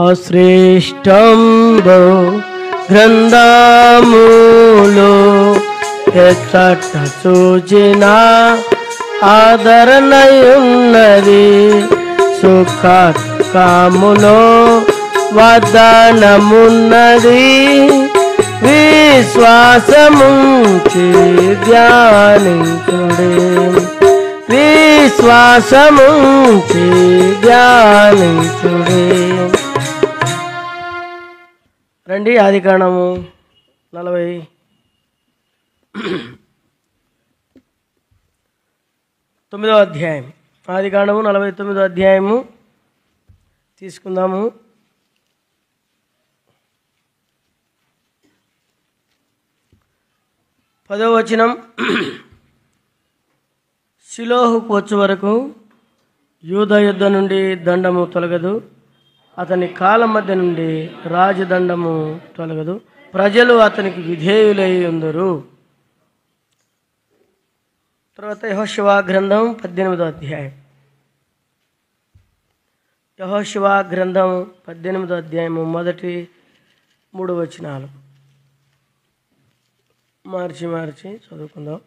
అశ్రేష్టంబో గ్రంథములో ఎచ్చట సూచిన ఆదరణయున్నది. సుఖములో వాగ్దానమున్నది. విశ్వాసముంచి ధ్యానించుడే, విశ్వాసముంచి ధ్యానించుడే. రండి ఆదికాండము 49వ అధ్యాయం. ఆదికాండము 49వ అధ్యాయము తీసుకుందాము. 10వ వచనం. షిలోహుకు వచ్చు వరకు యూదా యుద్ధ నుండి దండము తొలగదు, అతని కాళ్ళ మధ్య నుండి రాజదండము తొలగదు, ప్రజలు అతనికి విధేయులై ఉందరు. తర్వాత యెహోషువ గ్రంథం 18వ అధ్యాయం. యెహోషువ గ్రంథం 18వ అధ్యాయము మొదటి 3 వచనాలు మార్చి చదువుకుందాం.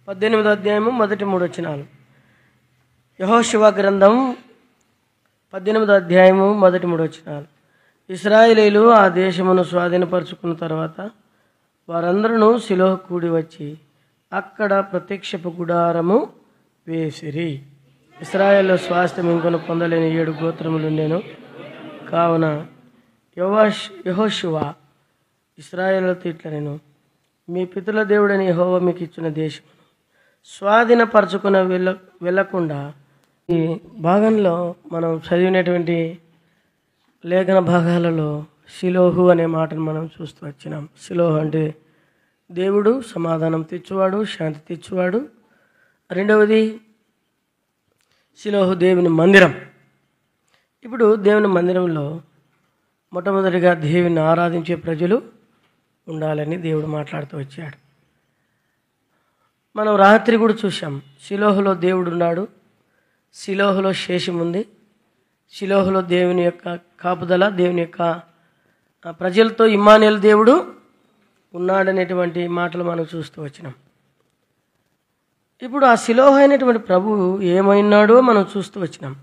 18వ అధ్యాయము మొదటి 3 వచనాలు. యెహోషువ గ్రంథం 18వ అధ్యాయము మొదటి 3 వచనాలు. ఇశ్రాయేలీయులు ఆ దేశమును స్వాధీనపరుచుకున్న తర్వాత వారందరూ షిలోహు కూడి వచ్చి అక్కడ ప్రత్యక్షపు గుడారము వేసిరి. ఇశ్రాయేల్లో స్వాస్థ్యం ఇంకొన పొందలేని 7 గోత్రములు ఉండెను. కావున యెహోషువ ఇశ్రాయేలుతో ఇట్లా, నేను మీ పితరుల దేవుడని యెహోవా మీకు ఇచ్చిన దేశమును స్వాధీనపరచుకుని వెళ్ళకుండా. ఈ భాగంలో మనం చదివినటువంటి లేఖన భాగాలలో షిలోహు అనే మాటను మనం చూస్తూ వచ్చినాం. షిలోహు అంటే దేవుడు సమాధానం తెచ్చువాడు, శాంతి తెచ్చువాడు. రెండవది షిలోహు దేవుని మందిరం. ఇప్పుడు దేవుని మందిరంలో మొట్టమొదటిగా దేవుని ఆరాధించే ప్రజలు ఉండాలని దేవుడు మాట్లాడుతూ వచ్చాడు. మనం రాత్రి కూడా చూసాం, షిలోహులో దేవుడు ఉన్నాడు, షిలోహులో శేషం ఉంది, షిలోహులో దేవుని యొక్క కాపుదల, దేవుని యొక్క ప్రజలతో ఇమ్మానుయేలు దేవుడు ఉన్నాడనేటువంటి మాటలు మనం చూస్తూ వచ్చినాం. ఇప్పుడు ఆ షిలోహు అయినటువంటి ప్రభువు ఏమైనాడో మనం చూస్తూ వచ్చినాం.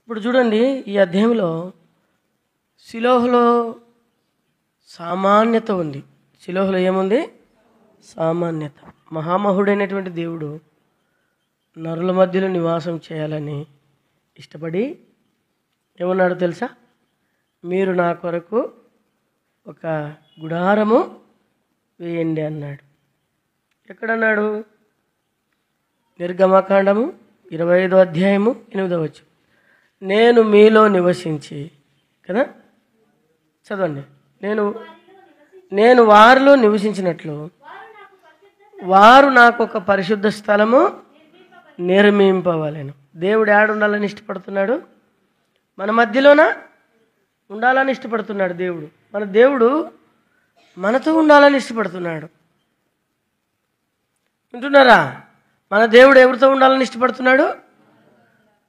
ఇప్పుడు చూడండి, ఈ అధ్యాయంలో షిలోహులో సామాన్యత ఉంది. షిలోహులో ఏముంది? సామాన్యత. మహామహుడైనటువంటి దేవుడు నరుల మధ్యలో నివాసం చేయాలని ఇష్టపడి ఏమన్నాడు తెలుసా? మీరు నా కొరకు ఒక గుడారము వేయండి అన్నాడు. ఎక్కడన్నాడు? నిర్గమకాండము 25వ అధ్యాయము 8వ వచనం. నేను మీలో నివసించి, కదా చదవండి. నేను వారిలో నివసించినట్లు వారు నాకు ఒక పరిశుద్ధ స్థలము నిర్మింపవలెను. దేవుడు ఏడుండాలని ఇష్టపడుతున్నాడు? మన మధ్యలోన ఉండాలని ఇష్టపడుతున్నాడు దేవుడు. మన దేవుడు మనతో ఉండాలని ఇష్టపడుతున్నాడు. వింటున్నారా? మన దేవుడు ఎవరితో ఉండాలని ఇష్టపడుతున్నాడు?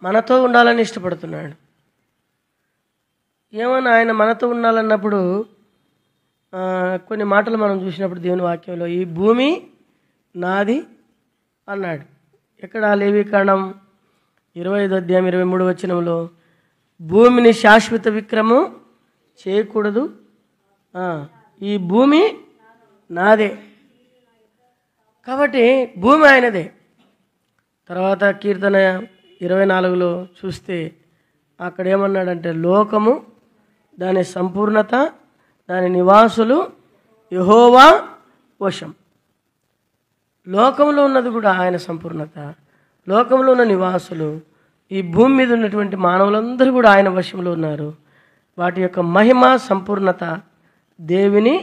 మనతో ఉండాలని ఇష్టపడుతున్నాడు. ఏమన్నా ఆయన మనతో ఉండాలన్నప్పుడు కొన్ని మాటలు మనం చూసినప్పుడు దేవుని వాక్యంలో ఈ భూమి నాది అన్నాడు. ఎక్కడ? లేవీకాండం 25వ అధ్యాయం 23వ వచనంలో భూమిని శాశ్వత విక్రమం చేయకూడదు, ఈ భూమి నాదే. కాబట్టి భూమి ఆయనదే. తర్వాత కీర్తన 24లో చూస్తే అక్కడ ఏమన్నాడంటే, లోకము, దాని సంపూర్ణత, దాని నివాసులు యెహోవా వశం. లోకంలో ఉన్నది కూడా ఆయన సంపూర్ణత, లోకంలో ఉన్న నివాసులు, ఈ భూమి మీద ఉన్నటువంటి మానవులందరూ కూడా ఆయన వశంలో ఉన్నారు. వాటి యొక్క మహిమ, సంపూర్ణత దేవుని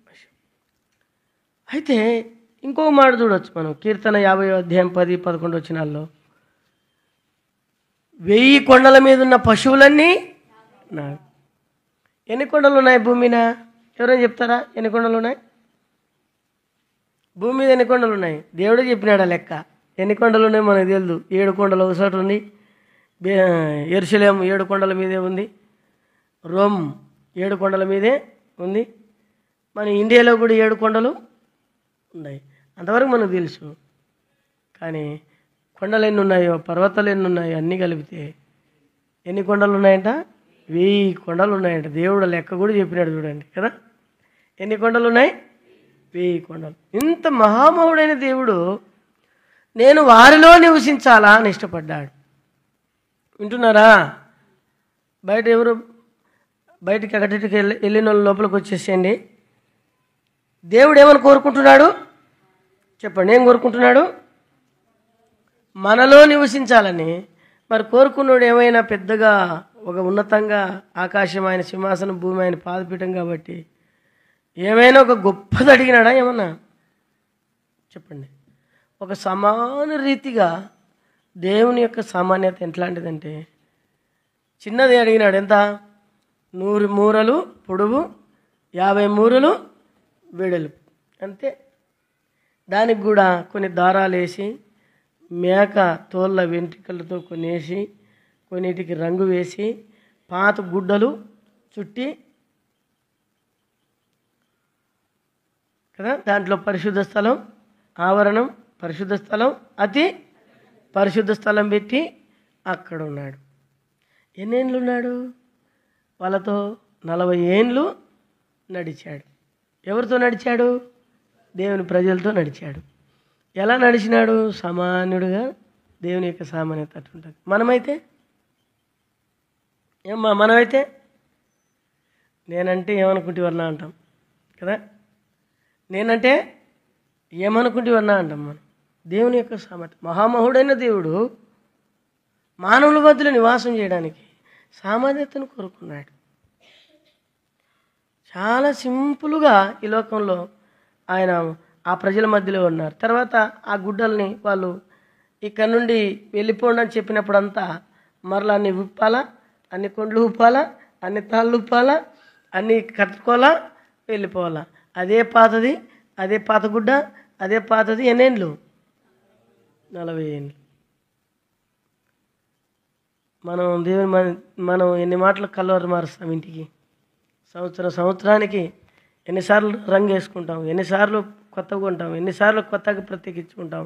వశం. అయితే ఇంకో మాట చూడవచ్చు మనం. కీర్తన 50వ అధ్యాయం 10-11 వచనాల్లో 1000 కొండల మీద ఉన్న పశువులన్నీ నావి. ఎన్ని కొండలు ఉన్నాయి భూమి మీద? ఎవరైనా చెప్తారా? ఎన్ని కొండలు ఉన్నాయి భూమి మీద? ఎన్ని కొండలు ఉన్నాయి? దేవుడే చెప్పినాడు లెక్క. ఎన్ని కొండలు ఉన్నాయి మనకు తెలియదు. 7 కొండలు ఒకసారి ఉంది. యెరూషలేము 7 కొండల మీదే ఉంది. రోమ్ 7 కొండల మీదే ఉంది. మన ఇండియాలో కూడా 7 కొండలు ఉన్నాయి. అంతవరకు మనకు తెలుసు. కానీ కొండలు ఎన్ని ఉన్నాయో, పర్వతాలు ఎన్ని ఉన్నాయో అన్నీ కలిపితే ఎన్ని కొండలు ఉన్నాయంట? 1000 కొండలు ఉన్నాయంట. దేవుడు లెక్క కూడా చెప్పినాడు చూడండి కదా. ఎన్ని కొండలు ఉన్నాయి? 1000 కొండలు. ఇంత మహామహుడైన దేవుడు నేను వారిలో నివసించాలా అని ఇష్టపడ్డాడు. వింటున్నారా? బయటికి అక్కడికి వెళ్ళిన వాళ్ళు లోపలికి వచ్చేసేయండి. దేవుడు ఏమని కోరుకుంటున్నాడు చెప్పండి? ఏం కోరుకుంటున్నాడు? మనలో నివసించాలని. మరి కోరుకున్నాడు ఏమైనా పెద్దగా ఒక ఉన్నతంగా ఆకాశం ఆయన సింహాసనం, భూమి ఆయన పాదపీఠం కాబట్టి ఏమైనా ఒక గొప్పది అడిగినాడా ఏమన్నా? చెప్పండి. ఒక సమాన రీతిగా దేవుని యొక్క సామాన్యత ఎట్లాంటిదంటే చిన్నది అడిగినాడు. ఎంత? 100 మూరలు పొడవు, 50 మూరలు వెడల్పు, అంతే. దానికి కూడా కొన్ని దారాలు వేసి, మేక తోళ్ళ వెంట్రుకలతో కొన్ని వేసి, కొన్నిటికి రంగు వేసి, పాత గుడ్డలు చుట్టి కదా. దాంట్లో పరిశుద్ధ స్థలం, ఆవరణం, పరిశుద్ధ స్థలం, అతి పరిశుద్ధ స్థలం పెట్టి అక్కడ ఉన్నాడు. ఎన్నేళ్ళు ఉన్నాడు? వాళ్ళతో 40 ఏండ్లు నడిచాడు. ఎవరితో నడిచాడు? దేవుని ప్రజలతో నడిచాడు. ఎలా నడిచినాడు? సామాన్యుడుగా. దేవుని యొక్క సామాన్యత అట్లుంటుంది. మనమైతే నేనంటే ఏమనుకుంటేవన్నా అంటాం కదా. నేనంటే ఏమనుకుంటేవన్నా అంటాం మనం. దేవుని యొక్క సామర్థ్యం. మహామహుడైన దేవుడు మానవుల మధ్యలో నివాసం చేయడానికి సామాన్యతను కోరుకున్నాడు. చాలా సింపుల్గా ఈ లోకంలో ఆయన ఆ ప్రజల మధ్యలో ఉన్నారు. తర్వాత ఆ గుడ్డల్ని వాళ్ళు ఇక్కడ నుండి వెళ్ళిపోండి అని చెప్పినప్పుడంతా మరలా అన్ని ఉప్పాలా, అన్ని కొండ్లు ఉప్పాలా, అన్ని తాళ్ళు ఉప్పాలా, అన్నీ కట్టుకోవాలా, వెళ్ళిపోవాలా. అదే పాతది, అదే పాత గుడ్డ, అదే పాతది. ఎన్నేళ్ళు? 40 ఏళ్ళు. మనం ఎన్ని మాటలు కలవరు మారుస్తాం ఇంటికి. సంవత్సరానికి ఎన్నిసార్లు రంగు వేసుకుంటాం, ఎన్నిసార్లు కొత్తగా కొంటాం, ఎన్నిసార్లు కొత్తగా ప్రత్యేకించుకుంటాం.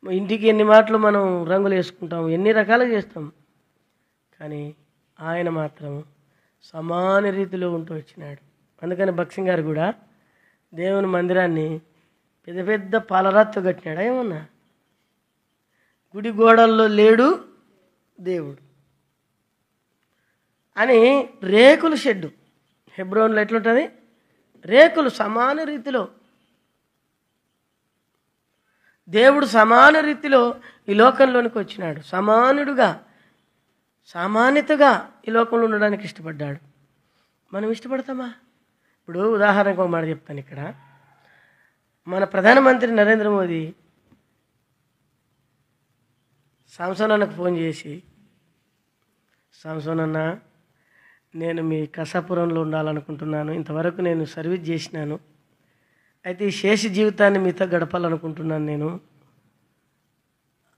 ఇంటికి ఎన్ని మాటలు మనం రంగులు వేసుకుంటాం, ఎన్ని రకాలుగా చేస్తాం. కానీ ఆయన మాత్రం సమాన రీతిలో ఉంటూ వచ్చినాడు. అందుకని భక్సింగ్ గారు కూడా దేవుని మందిరాన్ని పెద్ద పెద్ద పాలరాత్తో కట్టినాడా ఏమన్నా? గుడి గోడల్లో లేడు దేవుడు అని రేకుల షెడ్డు. హెబ్రోన్లో ఎట్లుంటుంది? రేకులు సమాన రీతిలో. దేవుడు సమాన రీతిలో ఈ లోకంలోనికి వచ్చినాడు. సమానుడుగా, సామాన్యతగా ఈ లోకంలో ఉండడానికి ఇష్టపడ్డాడు. మనం ఇష్టపడతామా? ఇప్పుడు ఉదాహరణకు ఒక మాట చెప్తాను. ఇక్కడ మన ప్రధానమంత్రి నరేంద్ర మోదీ సాంసన్ అన్నకు ఫోన్ చేసి, సాంసన్ అన్న, నేను మీ కసాపురంలో ఉండాలనుకుంటున్నాను, ఇంతవరకు నేను సర్వీస్ చేసినాను, అయితే ఈ శేష జీవితాన్ని మీతో గడపాలనుకుంటున్నాను నేను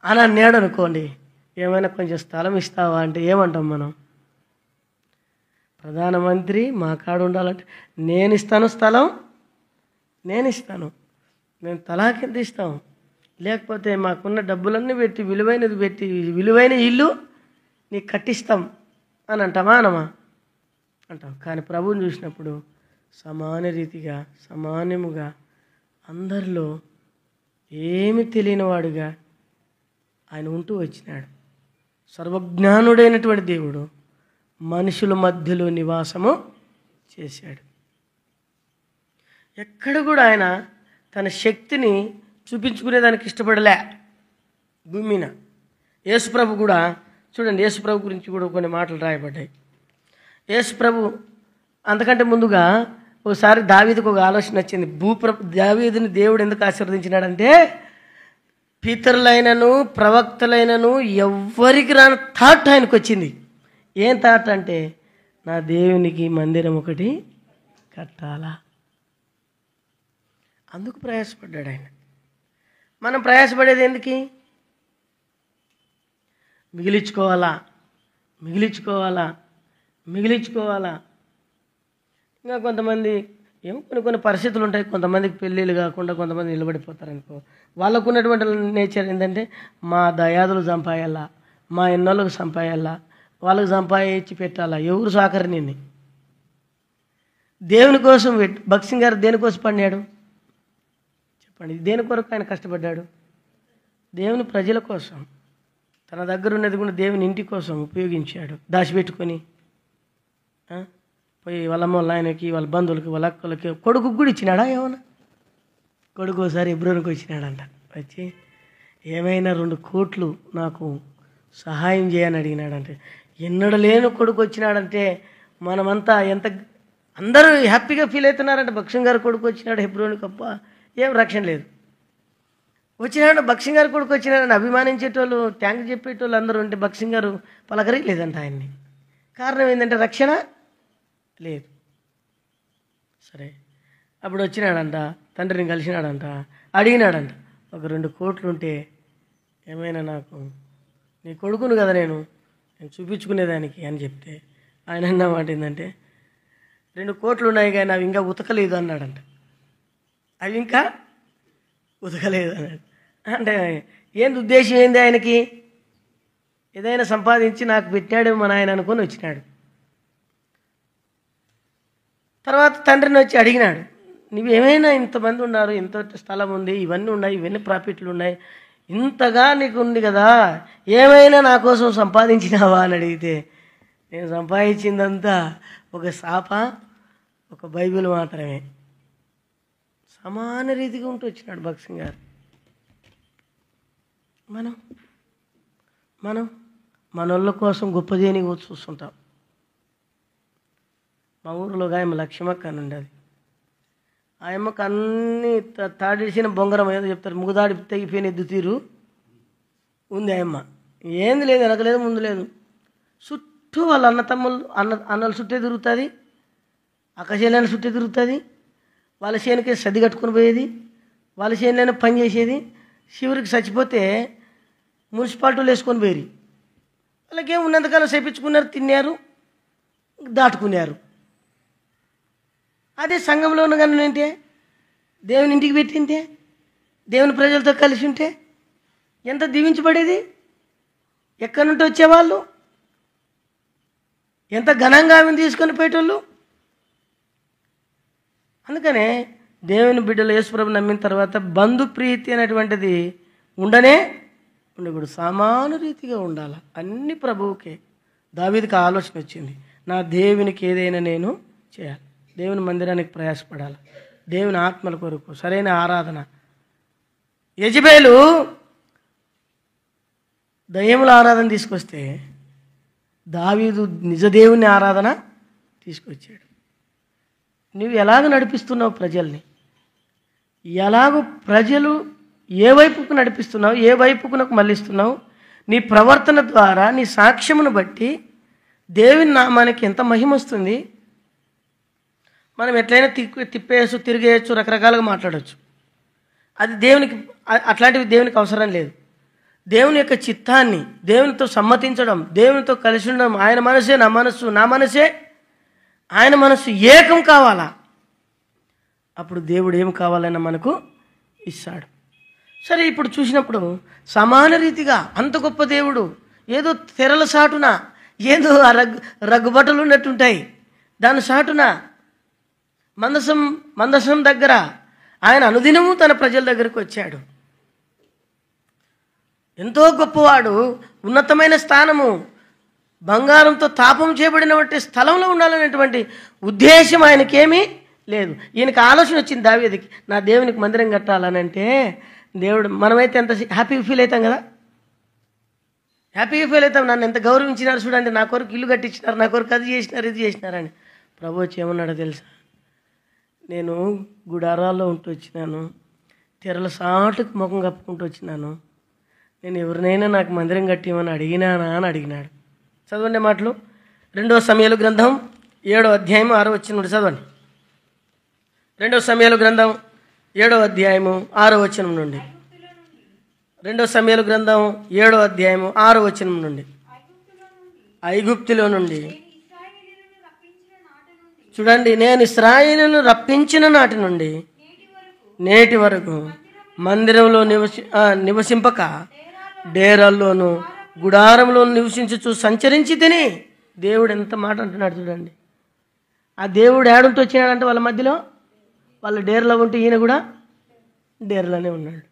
అని అన్నాడు అనుకోండి. ఏమైనా కొంచెం స్థలం ఇస్తావా అంటే ఏమంటాం మనం? ప్రధానమంత్రి మా కాడ ఉండాలంటే నేను ఇస్తాను స్థలం, నేను ఇస్తాను, మేము తలాకింత ఇస్తాం, లేకపోతే మాకున్న డబ్బులన్నీ పెట్టి విలువైనది పెట్టి విలువైన ఇల్లు నీకు కట్టిస్తాం అని అంటామా అనమా? అంటాం. కానీ ప్రభువుని చూసినప్పుడు సమాన రీతిగా, సమానముగా, అందరిలో ఏమి తెలియనివాడుగా ఆయన ఉంటూ వచ్చినాడు. సర్వజ్ఞానుడైనటువంటి దేవుడు మనుషుల మధ్యలో నివాసము చేశాడు. ఎక్కడ కూడా ఆయన తన శక్తిని చూపించుకునేదానికి ఇష్టపడలే భూమి మీద. యేసుప్రభు కూడా చూడండి, యేసుప్రభు గురించి కూడా కొన్ని మాటలు రాయబడ్డాయి. యేసుప్రభు అంతకంటే ముందుగా ఒకసారి దావీదుకు ఒక ఆలోచన వచ్చింది. దావీదుని దేవుడు ఎందుకు ఆశీర్వదించినాడంటే, పితరులైనను ప్రవక్తలైనను ఎవ్వరికి రాని థాట్ ఆయనకు వచ్చింది. ఏం థాట్ అంటే, నా దేవునికి మందిరం ఒకటి కట్టాలా. అందుకు ప్రయాసపడ్డాడు ఆయన. మనం ప్రయాసపడేది ఎందుకు? మిగిలించుకోవాలా, మిగిలించుకోవాలా, మిగిలించుకోవాలా. ఇంకా కొంతమంది ఏమో కొన్ని పరిస్థితులు ఉంటాయి. కొంతమందికి పెళ్ళిళ్ళు కాకుండా కొంతమంది నిలబడిపోతారు అనుకో. వాళ్ళకు ఉన్నటువంటి నేచర్ ఏంటంటే మా దయాదులు చంపాయాలా, మా ఎన్నోళ్ళకు చంపాయాలా, వాళ్ళకి సంపాదించి పెట్టాలా. ఎవరు సాకరు నిన్ను? దేవుని కోసం భగత్ సింగ్ గారు దేనికోసం పడినాడు చెప్పండి? దేని కొరకు ఆయన కష్టపడ్డాడు? దేవుని ప్రజల కోసం. తన దగ్గర ఉన్నది కూడా దేవుని ఇంటి కోసం ఉపయోగించాడు. దాచిపెట్టుకొని పోయి వాళ్ళ అమ్మ వాళ్ళ ఆయనకి, వాళ్ళ బంధువులకి, వాళ్ళ అక్కలకి, కొడుకు కూడా ఇచ్చినాడా? ఏమన్నా కొడుకు ఒకసారి ఎబ్రోనికి వచ్చినాడంట. వచ్చి ఏమైనా 2 కోట్లు నాకు సహాయం చేయని అడిగినాడంటే, ఎన్నడూ లేని కొడుకు వచ్చినాడంటే మనమంతా ఎంత అందరూ హ్యాపీగా ఫీల్ అవుతున్నారంటే, భగత్ సింగ్ గారు కొడుకు వచ్చినాడు హెబ్రోనికి, అప్ప ఏం రక్షణ లేదు. వచ్చినాడు భగత్ సింగ్ గారు కొడుకు వచ్చినాడని అభిమానించేటోళ్ళు, థ్యాంక్ చెప్పేటోళ్ళు అందరూ ఉంటే భగత్ సింగ్ గారు పలకరీ లేదంట ఆయన్ని. కారణం ఏంటంటే రక్షణ లేదు. సరే, అప్పుడు వచ్చినాడంట, తండ్రిని కలిసినాడంట, అడిగినాడంట, ఒక 2 కోట్లు ఉంటే ఏమైనా నాకు, నీ కొడుకును కదా నేను చూపించుకునేదానికి అని చెప్తే ఆయన అన్న మాట ఏంటంటే, 2 కోట్లు ఉన్నాయి కానీ అవి ఇంకా ఉతకలేదు అన్నాడంట. అవి ఇంకా ఉతకలేదు అన్నాడు. అంటే ఏంది ఉద్దేశం ఏంది ఆయనకి? ఏదైనా సంపాదించి నాకు పెట్టాడేమో మన ఆయన అనుకొని వచ్చినాడు. తర్వాత తండ్రిని వచ్చి అడిగినాడు, నువ్వేమైనా ఇంతమంది ఉన్నారు, ఇంత స్థలం ఉంది, ఇవన్నీ ఉన్నాయి, ఇవన్నీ ప్రాఫిట్లు ఉన్నాయి, ఇంతగా నీకు ఉంది కదా, ఏమైనా నా కోసం సంపాదించినావా అని అడిగితే, నేను సంపాదించిందంతా ఒక శాప, ఒక బైబిల్ మాత్రమే. సమాన రీతిగా ఉంటూ వచ్చినాడు భగత్ సింగ్ గారు. మనం మనోళ్ళ కోసం గొప్ప చేయని చూస్తుంటాం. మా ఊరిలో ఆయమ్మ లక్ష్మక్క అని ఉండేది. ఆ అమ్మకు అన్నీ తాడిసిన బొంగరం ఏదో చెప్తారు, ముగుదాడి తెగిపోయిన ఎద్దు తీరు ఉంది ఆ అమ్మ. ఏంది లేదు, వెనక లేదు, ముందు లేదు. చుట్టూ వాళ్ళ అన్నలు చుట్టే తిరుగుతుంది, అక్కచెల్లెని చుట్టే తిరుగుతుంది. వాళ్ళ చేనుకే సర్ది కట్టుకుని పోయేది, వాళ్ళ చేనులోనే పని చేసేది. చివరికి చచ్చిపోతే మున్సిపాలిటీలు వేసుకొని పోయి వాళ్ళకేం ఉన్నంతకాలం చేపించుకున్నారు, తిన్నారు, దాటుకున్నారు. అదే సంఘంలో ఉన్న కానీ ఉంటే, దేవుని ఇంటికి పెట్టింటే, దేవుని ప్రజలతో కలిసి ఉంటే ఎంత దీవించబడేది. ఎక్కడి నుండి వచ్చేవాళ్ళు, ఎంత ఘనంగా ఆమెను తీసుకొని పోయేటోళ్ళు. అందుకనే దేవుని బిడ్డలు యేసుప్రభు నమ్మిన తర్వాత బంధుప్రీతి అనేటువంటిది ఉండకూడదు, సామాను రీతిగా ఉండాలి. అన్ని ప్రభువుకే. దావీదుకి ఆలోచన వచ్చింది, నా దేవునికి ఏదైనా నేను చేయాలి, దేవుని మందిరానికి ప్రయాసపడాలి, దేవుని ఆత్మల కొరకు సరైన ఆరాధన. యెజబేలు దయ్యముల ఆరాధన తీసుకొస్తే దావీదు నిజదేవుని ఆరాధన తీసుకొచ్చాడు. నువ్వు ఎలాగ నడిపిస్తున్నావు ప్రజల్ని, ఎలాగో ప్రజలు ఏ వైపుకు నడిపిస్తున్నావు, ఏ వైపుకు మళ్ళిస్తున్నావు, నీ ప్రవర్తన ద్వారా నీ సాక్ష్యమును బట్టి దేవుని నామానికి ఎంత మహిమ వస్తుంది. మనం ఎట్లయినా తిప్పేయచ్చు, తిరిగేయచ్చు, రకరకాలుగా మాట్లాడవచ్చు. అది దేవునికి, అట్లాంటివి దేవునికి అవసరం లేదు. దేవుని యొక్క చిత్తాన్ని, దేవునితో సమ్మతించడం, దేవునితో కలిసి ఉండడం, ఆయన మనసే నా మనస్సు, నా మనసే ఆయన మనస్సు ఏకం కావాలా. అప్పుడు దేవుడు ఏం కావాలన్నా మనకు ఇస్తాడు. సరే, ఇప్పుడు చూసినప్పుడు సమాన రీతిగా అంత గొప్ప దేవుడు ఏదో తెరల సాటున, ఏదో రగ్గుబట్టలు ఉన్నట్టుంటాయి, దాని సాటున మందసం దగ్గర ఆయన అనుదినము తన ప్రజల దగ్గరకు వచ్చాడు. ఎంతో గొప్పవాడు, ఉన్నతమైన స్థానము, బంగారంతో తాపం చేయబడినటువంటి స్థలంలో ఉండాలనేటువంటి ఉద్దేశం ఆయనకేమీ లేదు. ఈయనకి ఆలోచన వచ్చింది దావీదుకి, నా దేవునికి మందిరం కట్టాలని. అంటే దేవుడు, మనమైతే ఎంత హ్యాపీగా ఫీల్ అవుతాం కదా, హ్యాపీగా ఫీల్ అవుతాం. నన్ను ఎంత గౌరవించినారు చూడండి, నా కొరకు ఇల్లు కట్టించినారు, నా కొరకు అది చేసినారు, ఇది చేసినారని. ప్రభు వచ్చి ఏమన్నాడో తెలుసా, నేను గుడారాల్లో ఉంటూ వచ్చినాను, తెరల సాటుకు ముఖం కప్పుకుంటూ వచ్చినాను, నేను ఎవరినైనా నాకు మందిరం కట్టిమని అడిగినానా అని అడిగినాడు. చదవండి మాటలు. 2 సమూయేలు గ్రంథం 7వ అధ్యాయం 6వ వచనం నుండి చదవండి. 2 సమూయేలు గ్రంథం 7వ అధ్యాయము 6వ వచనం నుండి. 2 సమూయేలు గ్రంథం 7వ అధ్యాయము 6వ వచనం నుండి. ఐగుప్తులో నుండి చూడండి, నేను ఇశ్రాయేలును రప్పించిన నాటి నుండి నేటి వరకు మందిరంలో నివసింపక డేరాల్లోను గుడారంలో నివసించుచు సంచరించి తిని. దేవుడు ఎంత మాట అంటున్నాడు చూడండి. ఆ దేవుడు ఏడుంటూ వచ్చినాడంటే వాళ్ళ మధ్యలో, వాళ్ళ డేర్లో ఉంటే ఈయన కూడా డేర్లోనే ఉన్నాడు.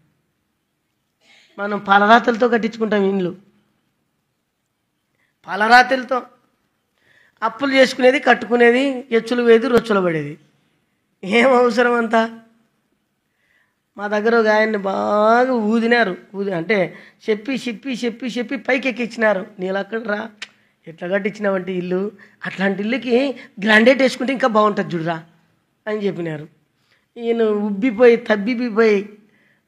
మనం పాలరాతలతో కట్టించుకుంటాం ఇండ్లు, పాలరాతలతో అప్పులు చేసుకునేది, కట్టుకునేది, ఎచ్చులు వేది, రొచ్చులు పడేది. ఏం అవసరం అంతా? మా దగ్గర ఒక ఆయన్ని బాగా ఊదినారు. అంటే చెప్పి చెప్పి చెప్పి చెప్పి పైకి ఎక్కించినారు. నీళ్ళు అక్కడ రా, ఎట్లా కట్టించినావంటే ఇల్లు, అట్లాంటి ఇల్లుకి గ్రాండేట్ వేసుకుంటే ఇంకా బాగుంటుంది చూడరా అని చెప్పినారు. ఈయన ఉబ్బిపోయి తబ్బిపోయి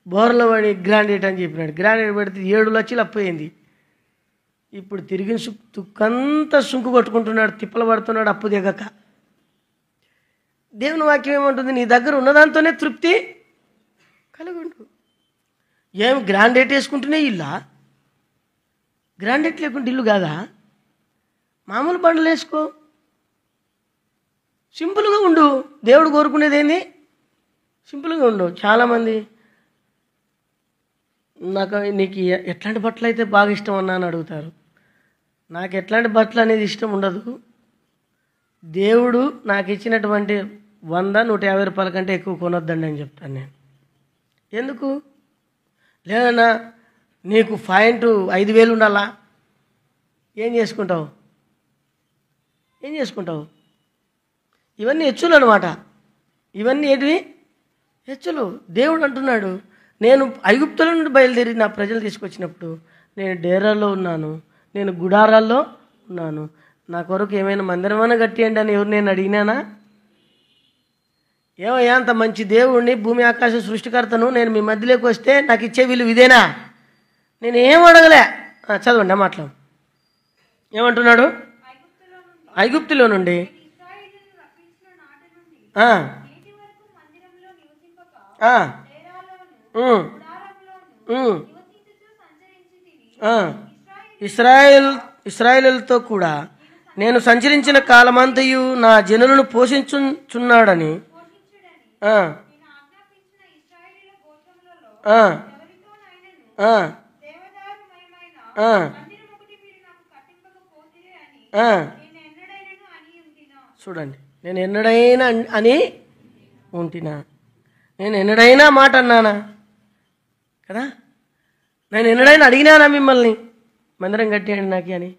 బోర్లో పడి గ్రాండేట్ అని చెప్పినాడు. గ్రాండేట్ పెడితే 7 లక్షలు అప్పయింది. ఇప్పుడు తిరిగిన తుక్కంతా సుంకు కొట్టుకుంటున్నాడు, తిప్పలు పడుతున్నాడు అప్పు దిగక. దేవుని వాక్యం ఏమంటుంది? నీ దగ్గర ఉన్నదాంతోనే తృప్తి కలుగుండు. ఏం గ్రాండేట్ వేసుకుంటూనే ఇల్లా? గ్రాండేట్ లేకుంటే ఇల్లు కాదా? మామూలు బండలు వేసుకో, సింపుల్గా ఉండు. దేవుడు కోరుకునేది ఏంది? సింపుల్గా ఉండు. చాలామంది నీకు ఎట్లాంటి బట్టలు అయితే బాగా ఇష్టం అన్నా అని అడుగుతారు. నాకు ఎట్లాంటి బట్టలు అనేది ఇష్టం ఉండదు. దేవుడు నాకు ఇచ్చినటువంటి 100-150 రూపాయల కంటే ఎక్కువ కొనొద్దండి అని చెప్తాను నేను. ఎందుకు? లేదన్నా నీకు పాయింట్ 5,000 ఉండాలా? ఏం చేసుకుంటావు? ఇవన్నీ హెచ్చులు అనమాట. ఇవన్నీ ఏంటివి? హెచ్చులు. దేవుడు అంటున్నాడు, నేను ఐగుప్తుల నుండి బయలుదేరి నా ప్రజలు తీసుకొచ్చినప్పుడు నేను డేరాల్లో ఉన్నాను, నేను గుడారాల్లో ఉన్నాను. నా కొరకు ఏమైనా మందిరమైనా కట్టియండి అని ఎవరు నేను అడిగినానా? ఏమయ్యా, అంత మంచి దేవుడిని, భూమి ఆకాశ సృష్టికర్తను నేను మీ మధ్యలోకి వస్తే నాకు ఇచ్చే విలువ ఇదేనా? నేను ఏం అడగలే. చదవండి ఆ మాటలు. ఏమంటున్నాడు? ఐగుప్తులో నుండి ఇశ్రాయేలుతో కూడా నేను సంచరించిన కాలమంతయు నా జనులను పోషించుచున్నాడని చూడండి, నేను ఎన్నడైనా అని ఉంటినా? నేను ఎన్నడైనా మాట అన్నానా? కదా, నేను ఎన్నడైనా అడిగినానా మిమ్మల్ని మందిరం కట్టేయండి నాకు అని?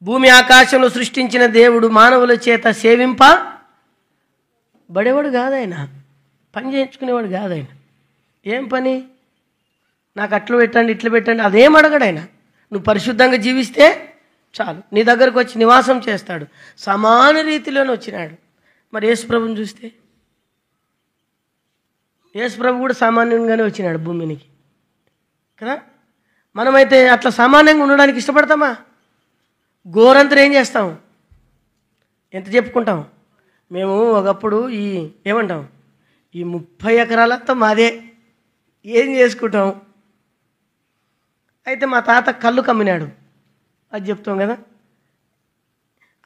భూమి ఆకాశంలో సృష్టించిన దేవుడు మానవుల చేత సేవింప బడేవాడు కాదాయన, పని చేయించుకునేవాడు కాదాయన. ఏం పని? నాకు అట్లు పెట్టండి, ఇట్లు పెట్టండి, అదేం అడగడాయన. నువ్వు పరిశుద్ధంగా జీవిస్తే చాలు, నీ దగ్గరకు వచ్చి నివాసం చేస్తాడు. సమాన రీతిలోనే వచ్చినాడు. మరి యేసుప్రభుని చూస్తే, యేసుప్రభు కూడా సామాన్యంగానే వచ్చినాడు భూమినికి కదా. మనమైతే అట్లా సామాన్యంగా ఉండడానికి ఇష్టపడతామా? గోరంతరం ఏం చేస్తాం? ఎంత చెప్పుకుంటాం? మేము ఒకప్పుడు ఏమంటాం, ఈ 30 ఎకరాలంతా మాదే, ఏం చేసుకుంటాం? అయితే మా తాత కళ్ళు కమ్మినాడు, అది చెప్తాం కదా.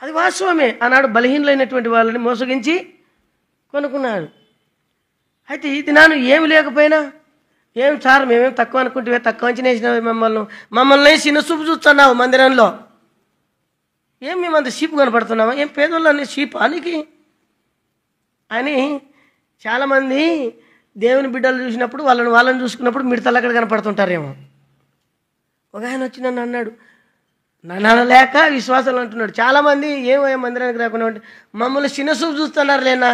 అది వాస్తవమే. ఆనాడు బలహీనులైనటువంటి వాళ్ళని మోసగించి కొనుక్కున్నాడు. అయితే ఈ దినాను ఏమి లేకపోయినా, ఏం సార్ మేమేం తక్కువ అనుకుంటే తక్కువ అంచనా వేసినావు మమ్మల్ని చిన్న చూపు చూస్తున్నావు మందిరంలో. ఏం మేమంత షీపు కనపడుతున్నావా? ఏం పేదోళ్ళని షీప్ అనికి అని చాలామంది దేవుని బిడ్డలు చూసినప్పుడు వాళ్ళని చూసుకున్నప్పుడు మిడతలు అక్కడ కనపడుతుంటారేమో. ఒక ఆయన వచ్చి నన్ను అన్నాడు, నన్ను లేక విశ్వాసాలు అంటున్నాడు. చాలామంది ఏమో మందిరానికి రాకుండా ఉంటే మమ్మల్ని చిన్న చూపు చూస్తున్నారు లేనా?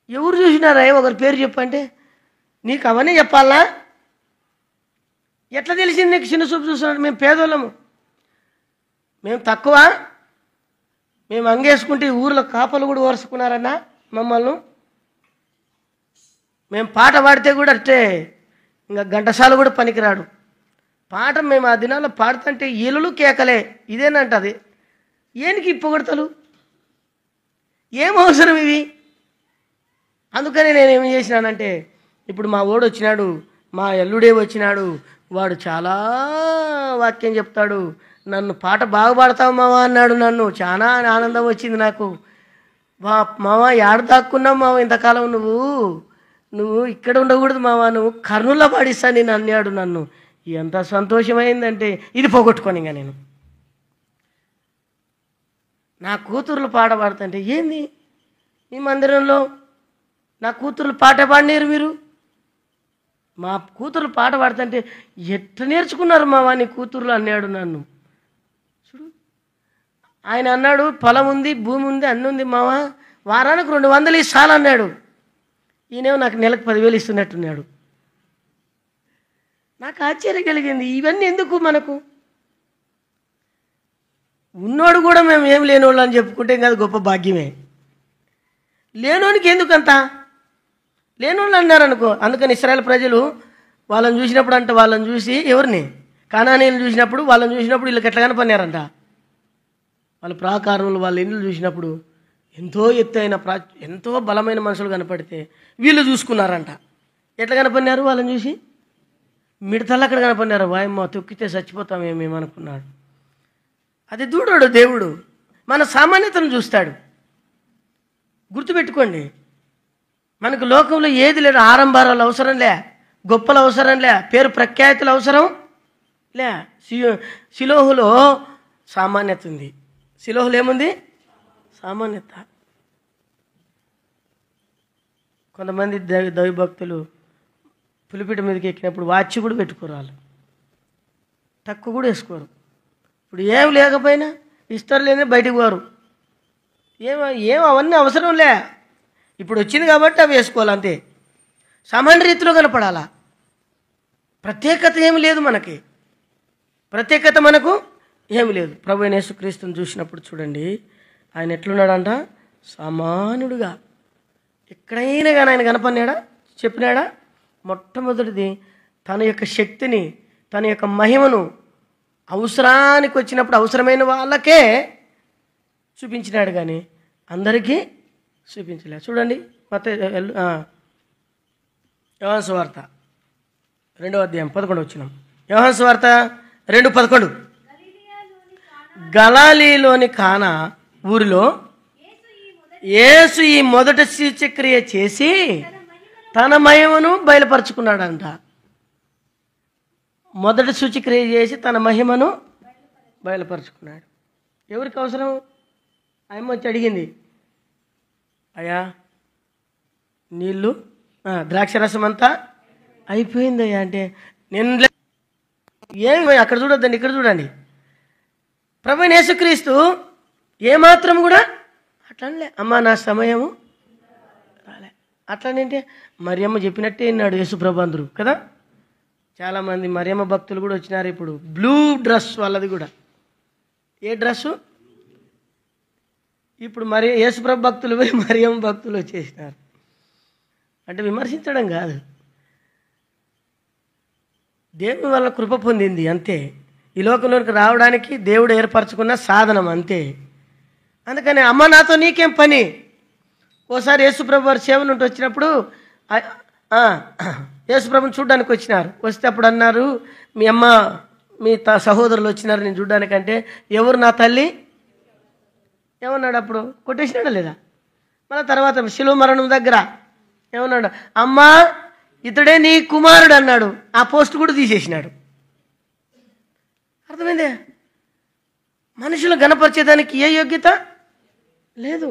ఎవరు చూసినారా? ఒకరి పేరు చెప్పంటే నీకు అవన్నీ చెప్పాలా? ఎట్లా తెలిసింది నీకు చిన్న చూపు చూస్తున్నాడు? మేము పేదోళ్ళము, మేము తక్కువ, మేము అంగేసుకుంటే ఊర్లో కాపలు కూడా ఓర్చుకున్నారన్నా మమ్మల్ని. మేము పాట పాడితే కూడా అంటే ఇంకా ఘంటసాల కూడా పనికిరాడు. పాట మేము ఆ దినాల్లో పాడుతుంటే ఈలలు కేకలే, ఇదేనంటది. ఏనికి పొగడతలు? ఏం అవసరం ఇవి? అందుకని నేను ఏం చేసినానంటే ఇప్పుడు మా ఓడు వచ్చినాడు, మా ఎల్లుడే వచ్చినాడు, వాడు చాలా వాక్యం చెప్తాడు, నన్ను పాట బాగా పాడతావు మావా అన్నాడు. నన్ను చాలా ఆనందం వచ్చింది నాకు. మావా ఏడ దాక్కున్నావు మావా ఇంతకాలం, నువ్వు ఇక్కడ ఉండకూడదు మావా, నువ్వు కర్నూల్లో పాడిస్తా నేను అన్నాడు. నన్ను ఎంత సంతోషమైందంటే ఇది పోగొట్టుకొని ఇంకా నేను నా కూతుర్లు పాట పాడుతుంటే, ఏంది ఈ మందిరంలో నా కూతుర్లు పాట పాడినారు మీరు, మా కూతుర్లు పాట పాడుతుంటే ఎట్లా నేర్చుకున్నారు మావా నీ కూతుర్లు అన్నాడు నన్ను. చూడు, ఆయన అన్నాడు పొలం ఉంది, భూమి ఉంది, అన్నీ ఉంది మావా, వారానికి 200 ఇస్తాను అన్నాడు. ఈయనేమో నాకు నెలకు 10,000 ఇస్తున్నట్టున్నాడు. నాకు ఆశ్చర్యం కలిగింది. ఇవన్నీ ఎందుకు మనకు? ఉన్నోడు కూడా మేము ఏం లేనోళ్ళు అని చెప్పుకుంటే ఇంకా గొప్ప భాగ్యమే. లేనోనికి ఎందుకంత? లేనోళ్ళు అన్నారనుకో. అందుకని ఇశ్రాయేల్ ప్రజలు వాళ్ళని చూసినప్పుడు అంట, వాళ్ళని చూసి ఎవరిని కానానీయులను చూసినప్పుడు, వాళ్ళని చూసినప్పుడు వీళ్ళకి ఎట్లా కనపడినారంట, వాళ్ళ ప్రాకారములు వాళ్ళ ఇండ్లు చూసినప్పుడు ఎంతో ఎత్తైన ఎంతో బలమైన మనుషులు కనపడితే వీళ్ళు చూసుకున్నారంట. ఎట్లా కనపడినారు? వాళ్ళని చూసి మిడతలు అక్కడ కనపడినారు. వాయమ్మ తొక్కితే చచ్చిపోతామేమేమి అనుకున్నాడు. అది దూడోడు దేవుడు మన సామాన్యతను చూస్తాడు. గుర్తుపెట్టుకోండి, మనకు లోకంలో ఏది లేదు. ఆరంభారాలు అవసరం లే, గొప్పలు అవసరం లే, పేరు ప్రఖ్యాతులు అవసరం లే. శిలోహులో సామాన్యత ఉంది. శిలోహులో ఏముంది? సామాన్యత. కొంతమంది దైవభక్తులు పులిపిట మీదకి ఎక్కినప్పుడు వాచ్ కూడా పెట్టుకోరు, వాళ్ళు తక్కువ కూడా వేసుకోరు. ఇప్పుడు ఏం లేకపోయినా ఇస్తారు, లేని బయటికి పోరు. ఏం అవన్నీ అవసరం లే. ఇప్పుడు వచ్చింది కాబట్టి అవి వేసుకోవాలి అంతే. సామాన్య రీతిలో కనపడాలా. ప్రత్యేకత ఏమి లేదు మనకి, ప్రత్యేకత మనకు ఏమి లేదు. ప్రభువైన యేసుక్రీస్తుని చూసినప్పుడు చూడండి, ఆయన ఎట్లున్నాడంట? సామాన్యుడుగా. ఎక్కడైనా కానీ ఆయన కనపడినాడా? చెప్పినాడా? మొట్టమొదటిది తన యొక్క శక్తిని, తన యొక్క మహిమను అవసరానికి వచ్చినప్పుడు అవసరమైన వాళ్ళకే చూపించినాడు, కానీ అందరికీ చూపించలే. చూడండి, యోహాను సువార్త 2వ అధ్యాయం 11 వచనం. యోహాను సువార్త 2:11. గలిలయలోని కానా ఊరిలో యేసు ఈ మొదట సూచక్రియ చేసి తన మహిమను బయలుపరుచుకున్నాడంట. మొదటి సూచక్రియ చేసి తన మహిమను బయలుపరుచుకున్నాడు. ఎవరికి అవసరం? ఆయన వచ్చి అడిగింది, అయ్యా నీళ్ళు ద్రాక్షరసం అంతా అయిపోయిందయ్యా అంటే, నేను ఏమి అక్కడ చూడొద్దండి, ఇక్కడ చూడండి. ప్రభువైన యేసుక్రీస్తు ఏమాత్రం కూడా అట్లనే, అమ్మా నా సమయము రాలే అట్లనంటే మరియమ్మ చెప్పినట్టే విన్నాడు యేసుప్రభు అందరూ కదా. చాలామంది మరియమ్మ భక్తులు కూడా వచ్చినారు. ఇప్పుడు బ్లూ డ్రెస్ వాళ్ళది కూడా. ఏ డ్రెస్సు? ఇప్పుడు యేసుప్రభు భక్తులు పోయి మరియమ్మ భక్తులు వచ్చేసినారు. అంటే విమర్శించడం కాదు, దేవుని వల్ల కృప పొందింది అంతే. ఈ లోకంలోకి రావడానికి దేవుడు ఏర్పరచుకున్న సాధనం అంతే. అందుకని అమ్మ నాతో నీకేం పని. ఓసారి యేసుప్రభు వారి సేవ నుండి వచ్చినప్పుడు యేసుప్రభుని చూడడానికి వచ్చినారు. వస్తే అప్పుడు అన్నారు, మీ అమ్మ మీ సహోదరులు వచ్చినారు నేను చూడడానికంటే, ఎవరు నా తల్లి ఏమన్నాడు? అప్పుడు కొట్టేసినాడా లేదా? మళ్ళీ తర్వాత శిలువ మరణం దగ్గర ఏమన్నాడు? అమ్మా ఇతడే నీ కుమారుడు అన్నాడు. ఆ పోస్ట్ కూడా తీసేసినాడు. అర్థమైందే? మనుషులు గణపరిచేదానికి ఏ యోగ్యత లేదు.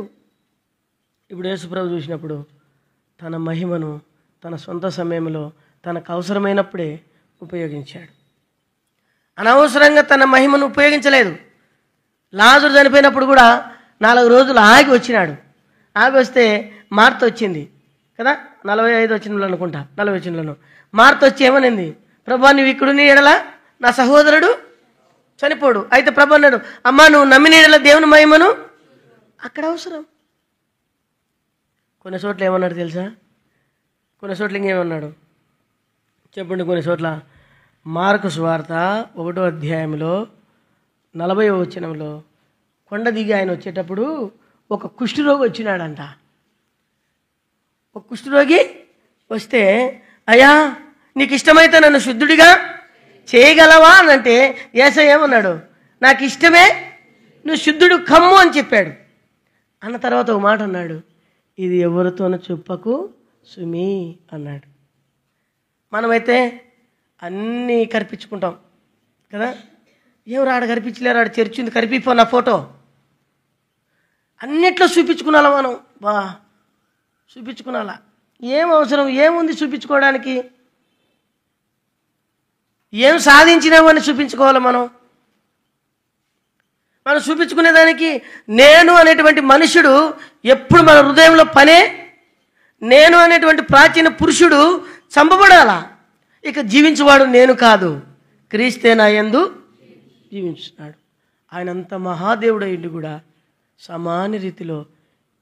ఇప్పుడు యేసుప్రభు చూసినప్పుడు తన మహిమను తన సొంత సమయంలో తనకు అవసరమైనప్పుడే ఉపయోగించాడు. అనవసరంగా తన మహిమను ఉపయోగించలేదు. లాజరు చనిపోయినప్పుడు కూడా 4 రోజులు ఆగి వచ్చినాడు. ఆగి వస్తే మార్త వచ్చింది కదా, 45 వచనంలో అనుకుంటా, 40 వచనంలో మార్త వచ్చి ఏమనింది? ప్రభా నువ్వు ఇక్కడున్న ఎడల నా సహోదరుడు చనిపోడు. అయితే ప్రభు అన్నాడు, అమ్మా నువ్వు నమ్మిన ఎడల దేవుని మహిమను అక్కడ అవసరం. కొన్ని చోట్ల ఏమన్నాడు తెలుసా? కొన్ని చోట్ల ఇంకేమన్నాడు చెప్పండి. కొన్ని చోట్ల మార్కు సువార్త 1వ అధ్యాయంలో 40వ వచనంలో కొండ దిగి ఆయన వచ్చేటప్పుడు ఒక కుష్ఠరోగి వచ్చినాడంట. ఒక కుష్ఠరోగి వస్తే, అయ్యా నీకు ఇష్టమైతే నన్ను శుద్ధుడిగా చేయగలవా అని అంటే యేసయ్య ఏమన్నాడు, నాకు ఇష్టమే, నువ్వు శుద్ధుడు కమ్ము అని చెప్పాడు. అన్న తర్వాత ఒక మాట అన్నాడు, ఇది ఎవరితోనూ చెప్పకు సుమి అన్నాడు. మనమైతే అన్నీ కనిపించుకుంటాం కదా, ఎవరు ఆడ కనిపించలేరు, ఆడ చర్చి ఉంది కనిపిపో నా ఫోటో, అన్నిట్లో చూపించుకున్నాలా మనం, చూపించుకున్నాలా. ఏం అవసరం, ఏముంది చూపించుకోవడానికి, ఏం సాధించినామని చూపించుకోవాలి. మనం చూపించుకునేదానికి నేను అనేటువంటి మనుషుడు ఎప్పుడు మన హృదయంలో పనే, నేను అనేటువంటి ప్రాచీన పురుషుడు చంపబడాలా. ఇక జీవించువాడు నేను కాదు, క్రీస్తే నా యందు జీవించున్నాడు. ఆయన అంత మహాదేవుడు అయ్యిండు కూడా సమాన రీతిలో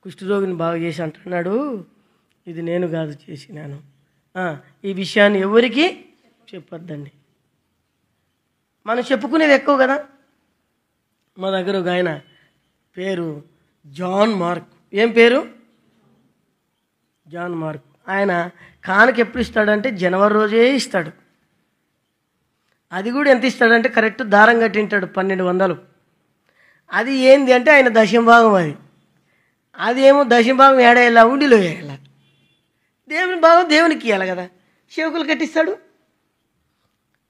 కుష్ఠరోగిని బాగా చేసి అంటున్నాడు, ఇది నేను కాదు చేసినాను, ఈ విషయాన్ని ఎవరికి చెప్పొద్దండి. మనం చెప్పుకునేది ఎక్కువ కదా. మా దగ్గర ఒక ఆయన పేరు జాన్ మార్క్. ఏం పేరు? John Mark. ఆయన కానుక ఎప్పుడు ఇస్తాడంటే జనవరి రోజే ఇస్తాడు. అది కూడా ఎంత ఇస్తాడంటే కరెక్ట్ దారం కట్టింటాడు 1200. అది ఏంది అంటే ఆయన దశంభాగం. అది ఏమో దశంభాగం ఏడేలా ఉండిలో వేయాల, దేవుని భాగం దేవునికి ఇవ్వాలి కదా. సేవకులు కట్టిస్తాడు.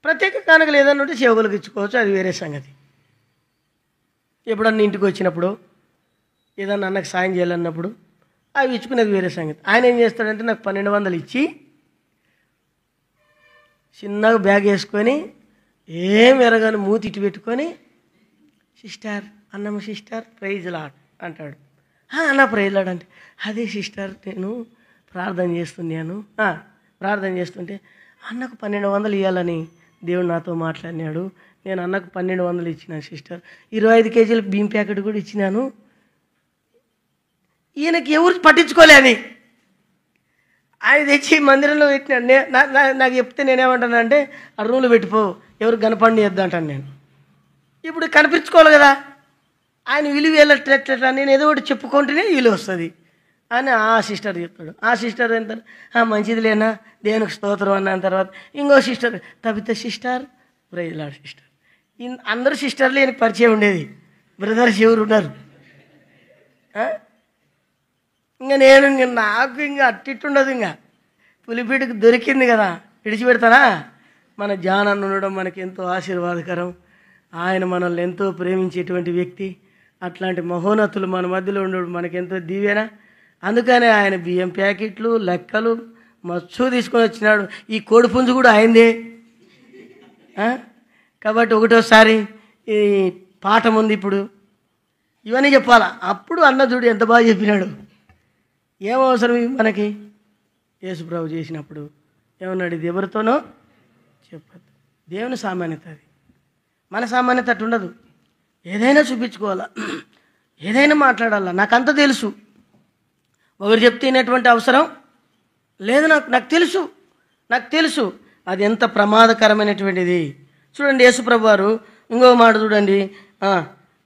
ప్రత్యేక కానుకలు ఏదన్నా ఉంటే సేవకులకు ఇచ్చుకోవచ్చు, అది వేరే సంగతి. ఎప్పుడన్నా ఇంటికి వచ్చినప్పుడు ఏదన్నా అన్నకు సాయం చేయాలన్నప్పుడు అవి ఇచ్చుకునేది వేరే సంగతి. ఆయన ఏం చేస్తాడంటే నాకు 1200 ఇచ్చి చిన్నగా బ్యాగ్ వేసుకొని ఏం ఎరగాని మూతి ఇటు పెట్టుకొని, sister Annamma sister praise Lord అంటాడు. అన్న ప్రైజ్ లాడ్ అంటే, అదే సిస్టర్ నేను ప్రార్థన చేస్తున్నాను. ప్రార్థన చేస్తుంటే అన్నకు 1200 ఇవ్వాలని దేవుడు నాతో మాట్లాడినాడు. నేను అన్నకు 1200 ఇచ్చినాను సిస్టర్. 25 కేజీల బియ్యం ప్యాకెట్ కూడా ఇచ్చినాను. ఈయనకి ఎవరు పట్టించుకోలేని ఆయన తెచ్చి మందిరంలో పెట్టినాడు. నాకు చెప్తే నేనేమంటానంటే ఆ రూమ్లో పెట్టిపో, ఎవరు కనపండి వద్దంటాను నేను. ఇప్పుడు కనిపించుకోవాలి కదా, ఆయన విలువ వెళ్ళట్లట్లా, నేను ఏదో ఒకటి చెప్పుకుంటేనే విలువ వస్తుంది అని ఆ సిస్టర్ చెప్తాడు. ఆ సిస్టర్ ఎంత మంచిది లేనా, దేవునికి స్తోత్రం అన్న తర్వాత ఇంకో sister Tabitha sister, praise Lord sister. అందరూ సిస్టర్లు ఈయనకి పరిచయం ఉండేది, బ్రదర్స్ ఎవరు ఉన్నారు. నేను నాకు అట్టిట్టుండదు. పులిపీటకు దొరికింది కదా, విడిచిపెడతానా. మన జానన్న ఉండడం మనకి ఎంతో ఆశీర్వాదకరం. ఆయన మనల్ని ఎంతో ప్రేమించేటువంటి వ్యక్తి. అట్లాంటి మహోన్నతులు మన మధ్యలో ఉండడం మనకెంతో దీవెన. అందుకనే ఆయన బియ్యం ప్యాకెట్లు లెక్కలు మచ్చు తీసుకొని వచ్చినాడు. ఈ కోడి పుంజు కూడా అయిందే. కాబట్టి ఒకటోసారి ఈ పాఠం ఉంది, ఇప్పుడు ఇవన్నీ చెప్పాలా. అప్పుడు అన్న చూడు ఎంత బాగా చెప్పినాడు. ఏం అవసరం మనకి, యేసుప్రభు చేసినప్పుడు ఏమన్నాడు, ఇది ఎవరితోనో చెప్పద్దు. దేవుని సామాన్యత అది, మన సామాన్యత అట్టు ఉండదు. ఏదైనా చూపించుకోవాలా, ఏదైనా మాట్లాడాలా. నాకంత తెలుసు, ఒకరు చెప్తేనేటువంటి అవసరం లేదు. నాకు తెలుసు అది ఎంత ప్రమాదకరమైనటువంటిది. చూడండి యేసుప్రభు వారు ఇంకో మాట చూడండి,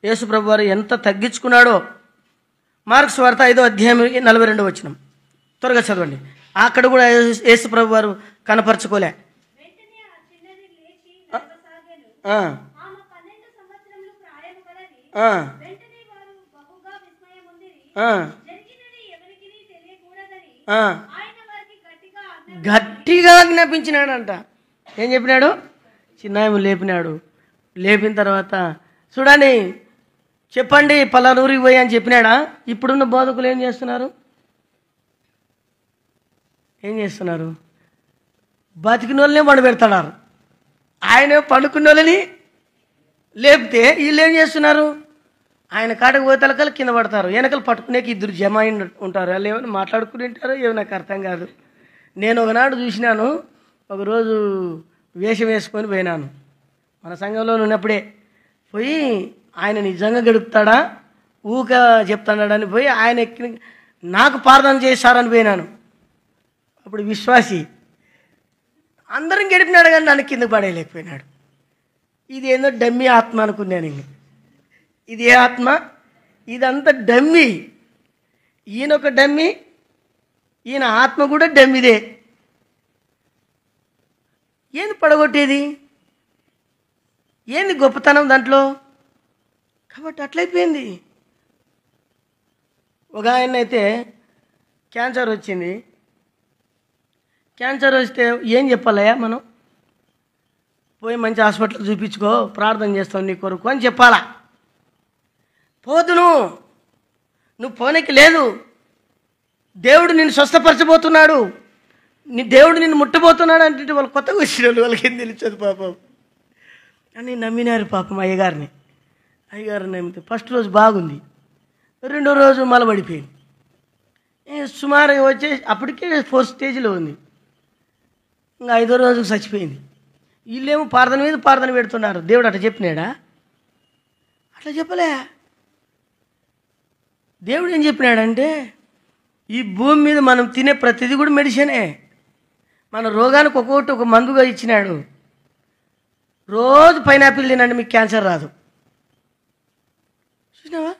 యేసుప్రభు వారు ఎంత తగ్గించుకున్నాడో. మార్కు సువార్త 5వ అధ్యాయం 42వ వచనం త్వరగా చదవండి. అక్కడ కూడా యేసుప్రభు వారు కనపరచుకోలే. గట్టిగా ఆజ్ఞాపించినాడంట. ఏం చెప్పినాడు? చిన్నాయము లేపినాడు. లేపిన తర్వాత చూడండి, చెప్పండి పలానూరికి పోయి అని చెప్పినాడా? ఇప్పుడున్న బోధకులు ఏం చేస్తున్నారు? బతికిన వాళ్ళనే పండు పెడతాడారు. ఆయన పండుకున్న వాళ్ళని లేపితే వీళ్ళు ఏం చేస్తున్నారు? ఆయన కాటకు పోతలకలు కింద పడతారు. వెనకలు పట్టుకునేకి ఇద్దరు జమ అయి ఉంటారు. వాళ్ళు ఏమైనా మాట్లాడుకుని ఉంటారో ఏమో నాకు అర్థం కాదు. నేను ఒకనాడు చూసినాను, ఒకరోజు వేషం వేసుకొని పోయినాను. మన సంఘంలో ఉన్నప్పుడే పోయి ఆయన నిజంగా గడుపుతాడా ఊక చెప్తాడని పోయి ఆయన ఎక్కి నాకు ప్రార్థన చేశారని పోయినాను. అప్పుడు విశ్వాసి అందరం గడిపినాడు కానీ నన్ను కింద పడేయలేకపోయినాడు. ఇది ఏందో డమ్మీ ఆత్మ అనుకున్నాను. ఇది ఏ ఆత్మ? ఇదంతా డమ్మీ. ఈయన ఒక డమ్మీ, ఈయన ఆత్మ కూడా డమ్మిదే. ఏంది పడగొట్టేది? ఏంది గొప్పతనం దాంట్లో? కాబట్టి అట్లయిపోయింది. ఒక ఆయన అయితే క్యాన్సర్ వచ్చింది. క్యాన్సర్ వస్తే ఏం చెప్పాలయ్యా? మనం పోయి మంచి హాస్పిటల్ చూపించుకో, ప్రార్థన చేస్తావు నీ కొరకు అని చెప్పాలా? పోదును, నువ్వు పోనీకి లేదు. దేవుడు నిన్ను స్వస్థపరచబోతున్నాడు, నీ దేవుడు నిన్ను ముట్టబోతున్నాడు అంటే వాళ్ళు కొత్తగా వచ్చిన వాళ్ళు, వాళ్ళకి ఏం తెలియదు పాపం అని నమ్మినారు పాపం అయ్యగారిని నమ్మితే ఫస్ట్ రోజు బాగుంది, రెండో రోజు మలబడిపోయింది. సుమారుగా వచ్చే అప్పటికే 4th స్టేజ్లో ఉంది. ఇంకా 5వ రోజుకు చచ్చిపోయింది. వీళ్ళేమో ప్రార్థన మీద ప్రార్థన పెడుతున్నారు. దేవుడు అట్లా చెప్పినాడా? అట్లా చెప్పలే. దేవుడు ఏం చెప్పినాడంటే, ఈ భూమి మీద మనం తినే ప్రతిదీ కూడా మెడిసినే. మన రోగానికి ఒక్కొక్కటి ఒక మందుగా ఇచ్చినాడు. రోజు పైనాపిల్ తినండి, మీకు క్యాన్సర్ రాదు. చూసినావా?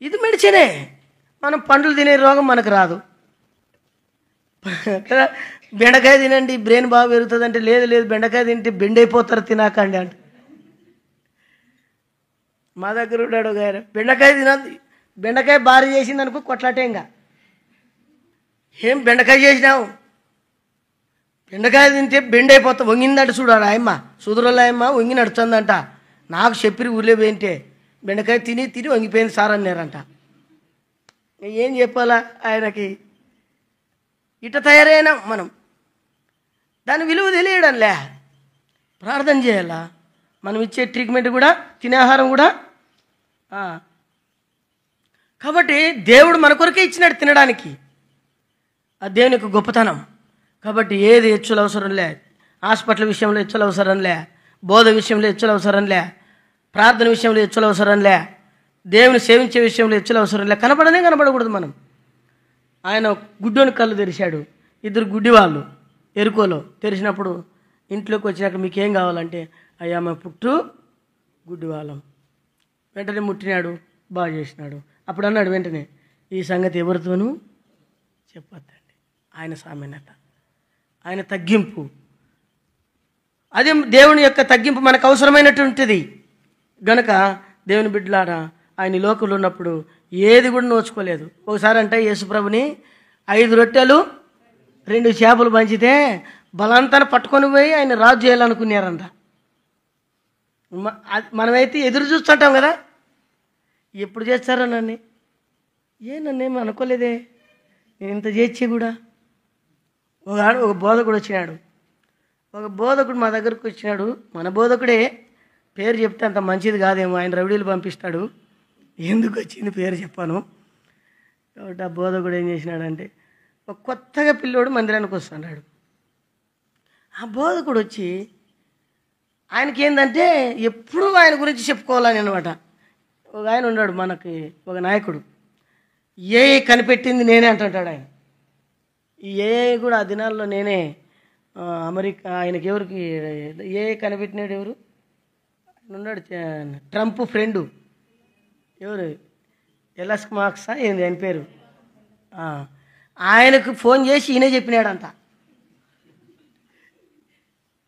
ఇది మెడిసినే. మనం పండ్లు తినే రోగం మనకు రాదు కదా. బెండకాయ తినండి, బ్రెయిన్ బాగా పెరుగుతుంది అంటే, లేదు బెండకాయ తింటే బెండ్ అయిపోతారు, తినాకండి అంటే. మా దగ్గర ఉన్నాడు ఒక ఆయన, బెండకాయ తినద్దు, బెండకాయ భారీ చేసింది అనుకో కొట్లాటే. ఇంకా ఏం బెండకాయ చేసినావు? బెండకాయ తింటే బెండ్ అయిపోతావు, వంగిందంట. చూడాడు ఆయమ్మ, సుదురుల ఆయమ్మ వంగి నడుస్తుందంట. నాకు చెప్పి ఊళ్ళో పోయింటే బెండకాయ తిని వంగిపోయింది సార్ అన్నారంట. ఏం చెప్పాలా ఆయనకి? ఇట తయారైనా మనం దాని విలువ తెలియడంలే. ప్రార్థన చేయాలా? మనం ఇచ్చే ట్రీట్మెంట్ కూడా, తినే ఆహారం కూడా. కాబట్టి దేవుడు మన కొరకే ఇచ్చినాడు తినడానికి. ఆ దేవుని యొక్క గొప్పతనం. కాబట్టి ఏది హెచ్చులు అవసరం లే, హాస్పిటల్ విషయంలో హెచ్చులు అవసరం లే, బోధ విషయంలో హెచ్చులు అవసరం లే, ప్రార్థన విషయంలో హెచ్చులు అవసరం లే, దేవుని సేవించే విషయంలో హెచ్చులు అవసరం లే. కనపడకూడదు మనం. ఆయన గుడ్డోని కళ్ళు తెరిచాడు. 2 గుడ్డి వాళ్ళు ఎరుకోలో తెరిచినప్పుడు ఇంట్లోకి వచ్చినాక మీకేం కావాలంటే, అయ్యా మా పుట్టు గుడ్డి వాళ్ళం. వెంటనే ముట్టినాడు, బాగా చేసినాడు. అప్పుడు అన్నాడు వెంటనే, ఈ సంగతి ఎవరితోనూ చెప్పొద్దండి. ఆయన సామాన్యత, ఆయన తగ్గింపు. అదే దేవుని యొక్క తగ్గింపు మనకు అవసరమైనటువంటిది గనక దేవుని బిడ్డలారా, ఆయన ఈ లోకంలో ఉన్నప్పుడు ఏది కూడా నోచుకోలేదు. ఒకసారి అంటే యేసుప్రభుని 5 రొట్టెలు 2 చేపలు పంచితే బలంతాన్ని పట్టుకొని పోయి ఆయన రాజు చేయాలనుకున్నారంట. మనమైతే ఎదురు చూస్తుంటాం కదా, ఎప్పుడు చేస్తారో నన్ను, నన్నేమో అనుకోలేదే, నేను ఇంత చేర్చి కూడా. ఒక బోధకుడు వచ్చినాడు. ఒక బోధకుడు మా దగ్గరకు వచ్చినాడు. మన బోధకుడే, పేరు చెప్తే అంత మంచిది కాదేమో, ఆయన రౌడీలు పంపిస్తాడు. ఎందుకు వచ్చింది పేరు చెప్పాను. కాబట్టి ఆ బోధకుడు ఏం చేసినాడంటే, ఒక కొత్తగా పిల్లోడు మందిరానికి వస్తున్నాడు. ఆ బోధకుడు వచ్చి ఆయనకి ఏంటంటే ఎప్పుడూ ఆయన గురించి చెప్పుకోవాలని అనమాట. ఒక ఆయన ఉన్నాడు మనకి, ఒక నాయకుడు, ఏ కనిపెట్టింది నేనే అంటుంటాడు ఆయన. ఈ ఏ కూడా ఆ దినాల్లో నేనే. అమెరికా ఆయనకి ఎవరికి ఏ కనిపెట్టినాడు? ఎవరు ఉన్నాడు? ట్రంప్ ఫ్రెండు ఎవరు? ఎలన్ మస్క్ ఏంది ఆయన పేరు? ఆయనకు ఫోన్ చేసి ఈయనే చెప్పినాడంట.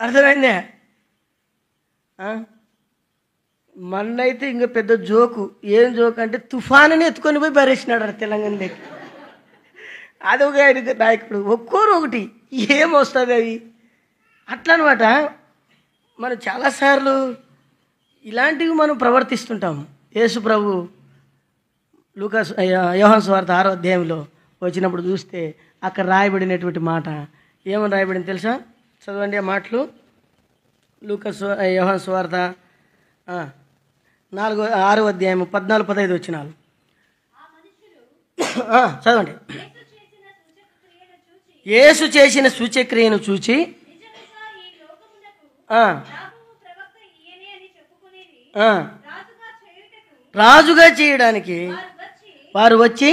అర్థమైందే? మన్నైతే ఇంకా పెద్ద జోకు. ఏం జోకు అంటే, తుఫానుని ఎత్తుకొని పోయి బరేసినాడు తెలంగాణలోకి. అదొక ఆయన నాయకుడు. ఒక్కోరు ఒకటి ఏమొస్తుంది అవి అట్లా అనమాట. మనం చాలాసార్లు ఇలాంటివి మనం ప్రవర్తిస్తుంటాం. యేసు ప్రభు యోహాను సువార్త 6వ అధ్యాయంలో వచ్చినప్పుడు చూస్తే అక్కడ రాయబడినటువంటి మాట ఏమని రాయబడింది తెలుసా? చదవండి ఆ మాటలు. యోహాను సువార్త 6వ అధ్యాయం 14-15 వచనాలు చదవండి. యేసు చేసిన సూచక్రియను చూచి రాజుగా చేయడానికి వారు వచ్చి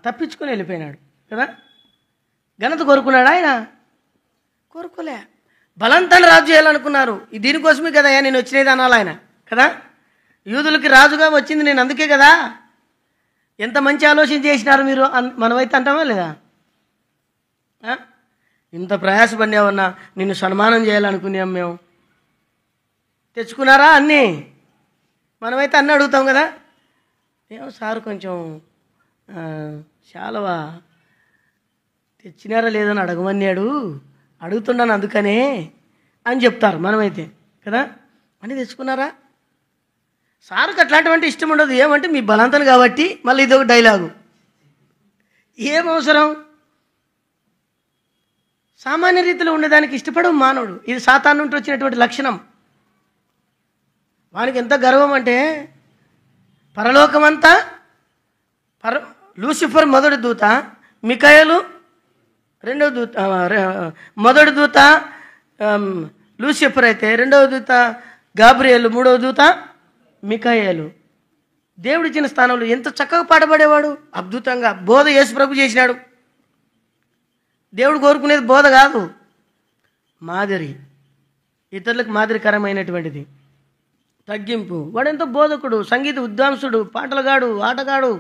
తప్పించుకొని వెళ్ళిపోయినాడు కదా. ఘనత కోరుకున్నాడు ఆయన? కోరుకోలే. బలంతాన్ని రాజు చేయాలనుకున్నారు. దీనికోసమే కదా నేను వచ్చినది అనాలి ఆయన కదా. యూదులకి రాజుగా వచ్చింది నేను అందుకే కదా. ఎంత మంచి ఆలోచన చేసినారు మీరు మనమైతే అంటామా లేదా? ఇంత ప్రయాసపడినామన్నా, నిన్ను సన్మానం చేయాలనుకున్నాం మేము, తెచ్చుకున్నారా అన్నీ? మనమైతే అన్నీ అడుగుతాం కదా. ఏమో సార్ కొంచెం శాలువా తెచ్చినారా లేదని అడగమన్నాడు, అడుగుతున్నాను అందుకనే అని చెప్తారు మనమైతే కదా. అన్నీ తెచ్చుకున్నారా? సార్కి అట్లాంటివంటే ఇష్టం ఉండదు. ఏమంటే మీ బలంతలు కాబట్టి మళ్ళీ ఇదొక డైలాగు. ఏం అవసరం? సామాన్య రీతిలో ఉండేదానికి ఇష్టపడవు మానవుడు. ఇది సాతాను నుండి వచ్చినటువంటి లక్షణం. వానికి ఎంత గర్వం అంటే, పరలోకమంతా లూసిఫర్ మొదటి దూత, మికాయేలు రెండవ దూత, మొదటి దూత లూసిఫర్ అయితే రెండవ దూత గాబ్రియేలు, మూడవ దూత మికాయేలు. దేవుడిచ్చిన స్థానంలో ఎంత చక్కగా పాటపడేవాడు, అద్భుతంగా బోధ యేసు ప్రభు చేసినాడు. దేవుడు కోరుకునేది బోధ కాదు, మాదిరి, ఇతరులకు మాదిరికరమైనటువంటిది, తగ్గింపు. వాడెంతో బోధకుడు, సంగీత విద్వాంసుడు, పాటలగాడు, ఆటగాడు,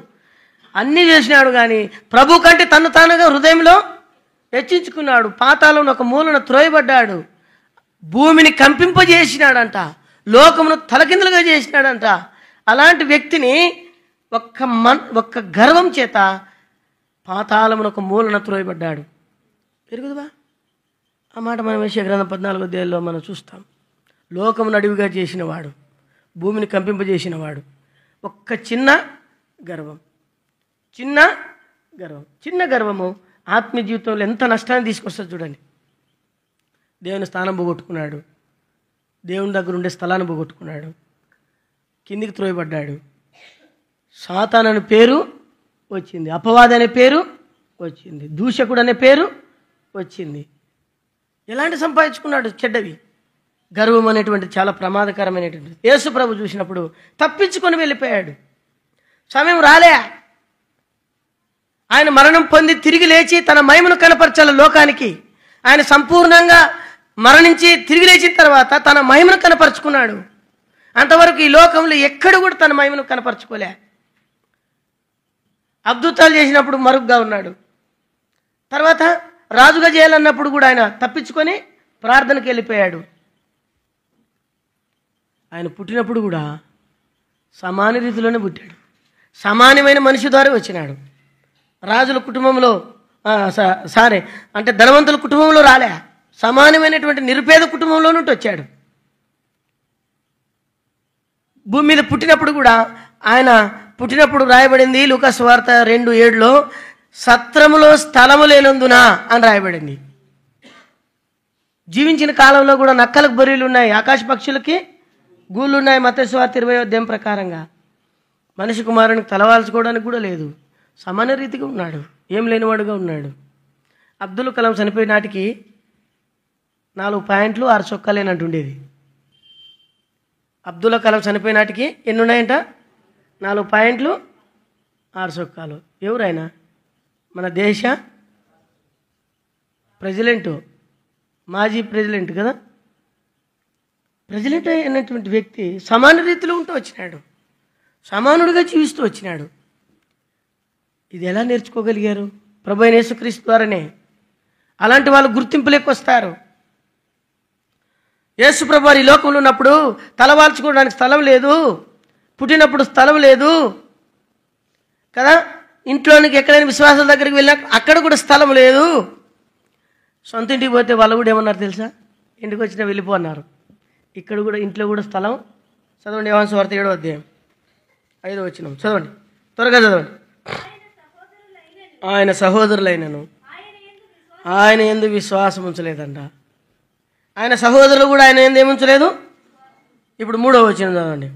అన్నీ చేసినాడు. కానీ ప్రభు కంటే తను తానుగా హృదయంలో హెచ్చించుకున్నాడు. పాతాళంలో ఒక మూలన త్రోయబడ్డాడు, భూమిని కంపింపజేసినాడంట, లోకమును తలకిందులుగా చేసినాడంట. అలాంటి వ్యక్తిని ఒక్క గర్వం చేత పాతాళమును ఒక మూలన త్రోయబడ్డాడు. పెరుగుదువా? ఆ మాట మనం యెషయా గ్రంథం 14వ అధ్యాయంలో మనం చూస్తాం. లోకమును అడివిగా చేసినవాడు, భూమిని కంపింపజేసినవాడు. ఒక్క చిన్న గర్వం, చిన్న గర్వము ఆత్మీయ జీవితంలో ఎంత నష్టాన్ని తీసుకొస్తుంది చూడండి. దేవుని స్థానం పోగొట్టుకున్నాడు, దేవుని దగ్గర ఉండే స్థలాన్ని పోగొట్టుకున్నాడు, కిందికి త్రోయబడ్డాడు. సాతాను అనే పేరు వచ్చింది, అపవాది అనే పేరు వచ్చింది, దూషకుడు అనే పేరు వచ్చింది. ఎలాంటి సంపాదించుకున్నాడు? చెడ్డవి. గర్వం అనేటువంటి చాలా ప్రమాదకరమైనటువంటి. యేసు ప్రభు చూసినప్పుడు తప్పించుకొని వెళ్ళిపోయాడు. సమయం రాలే. ఆయన మరణం పొంది తిరిగి లేచి తన మహిమను కనపరచాలి లోకానికి. ఆయన సంపూర్ణంగా మరణించి తిరిగి లేచిన తర్వాత తన మహిమను కనపరుచుకున్నాడు. అంతవరకు ఈ లోకంలో ఎక్కడ కూడా తన మహిమను కనపరచుకోలే. అద్భుతాలు చేసినప్పుడు మరుగ్గా ఉన్నాడు. తర్వాత రాజుగా చేయాలన్నప్పుడు కూడా ఆయన తప్పించుకొని ప్రార్థనకి వెళ్ళిపోయాడు. ఆయన పుట్టినప్పుడు కూడా సమాన రీతిలోనే పుట్టాడు. సమానమైన మనిషి ద్వారా వచ్చినాడు. రాజుల కుటుంబంలో అంటే ధనవంతుల కుటుంబంలో రాలే, సమానమైనటువంటి నిరుపేద కుటుంబంలో నుండి వచ్చాడు. భూమి మీద పుట్టినప్పుడు కూడా ఆయన పుట్టినప్పుడు రాయబడింది లూకా సువార్త 2:7లో, సత్రములో స్థలము లేనందున అని రాయబడింది. జీవించిన కాలంలో కూడా నక్కలకు బొర్రెలు ఉన్నాయి, ఆకాశ పక్షులకి గూళ్ళు ఉన్నాయి. మత్తయి సువార్త 20వ అధ్యాయం ప్రకారంగా మనిషి కుమారునికి తలవాల్చుకోవడానికి కూడా లేదు. సమాన రీతిగా ఉన్నాడు, ఏం లేనివాడుగా ఉన్నాడు. అబ్దుల్ కలాం చనిపోయిన నాటికి 4 ప్యాంట్లు 6 చొక్కాలు లేనంటుండేది. అబ్దుల్ కలాం చనిపోయిన నాటికి ఎన్ని ఉన్నాయంట? 4 ప్యాంట్లు 6 చొక్కాలు. ఎవరైనా మన దేశ ప్రెసిడెంటు, మాజీ ప్రెసిడెంట్ కదా, ప్రెసిడెంట్ అయినటువంటి వ్యక్తి సమాన రీతిలో ఉంటూ వచ్చినాడు, సమానుడిగా జీవిస్తూ వచ్చినాడు. ఇది ఎలా నేర్చుకోగలిగారు? ప్రభు అయిన యేసుక్రీస్తు ద్వారానే. అలాంటి వాళ్ళు గుర్తింపులోకి వస్తారు. యేసు ప్రభు వారి లోకంలో ఉన్నప్పుడు తలవాల్చుకోవడానికి స్థలం లేదు, పుట్టినప్పుడు స్థలం లేదు కదా, ఇంట్లోనికి ఎక్కడైనా విశ్వాసాల దగ్గరికి వెళ్ళినా అక్కడ కూడా స్థలం లేదు. సొంత ఇంటికి పోతే వాళ్ళు కూడా ఏమన్నారు తెలుసా? ఇంటికి వచ్చినా వెళ్ళిపో అన్నారు. ఇక్కడ కూడా ఇంట్లో కూడా స్థలం. చదవండి యోహాను సువార్త 7వ అధ్యాయం 5వ వచనం చదవండి, త్వరగా చదవండి. ఆయన సహోదరులైనను ఆయన యందు విశ్వాసం ఉంచలేదంట. ఆయన సహోదరులు కూడా ఆయన యందు ఏముంచలేదు. ఇప్పుడు 3వ వచనం చదవండి.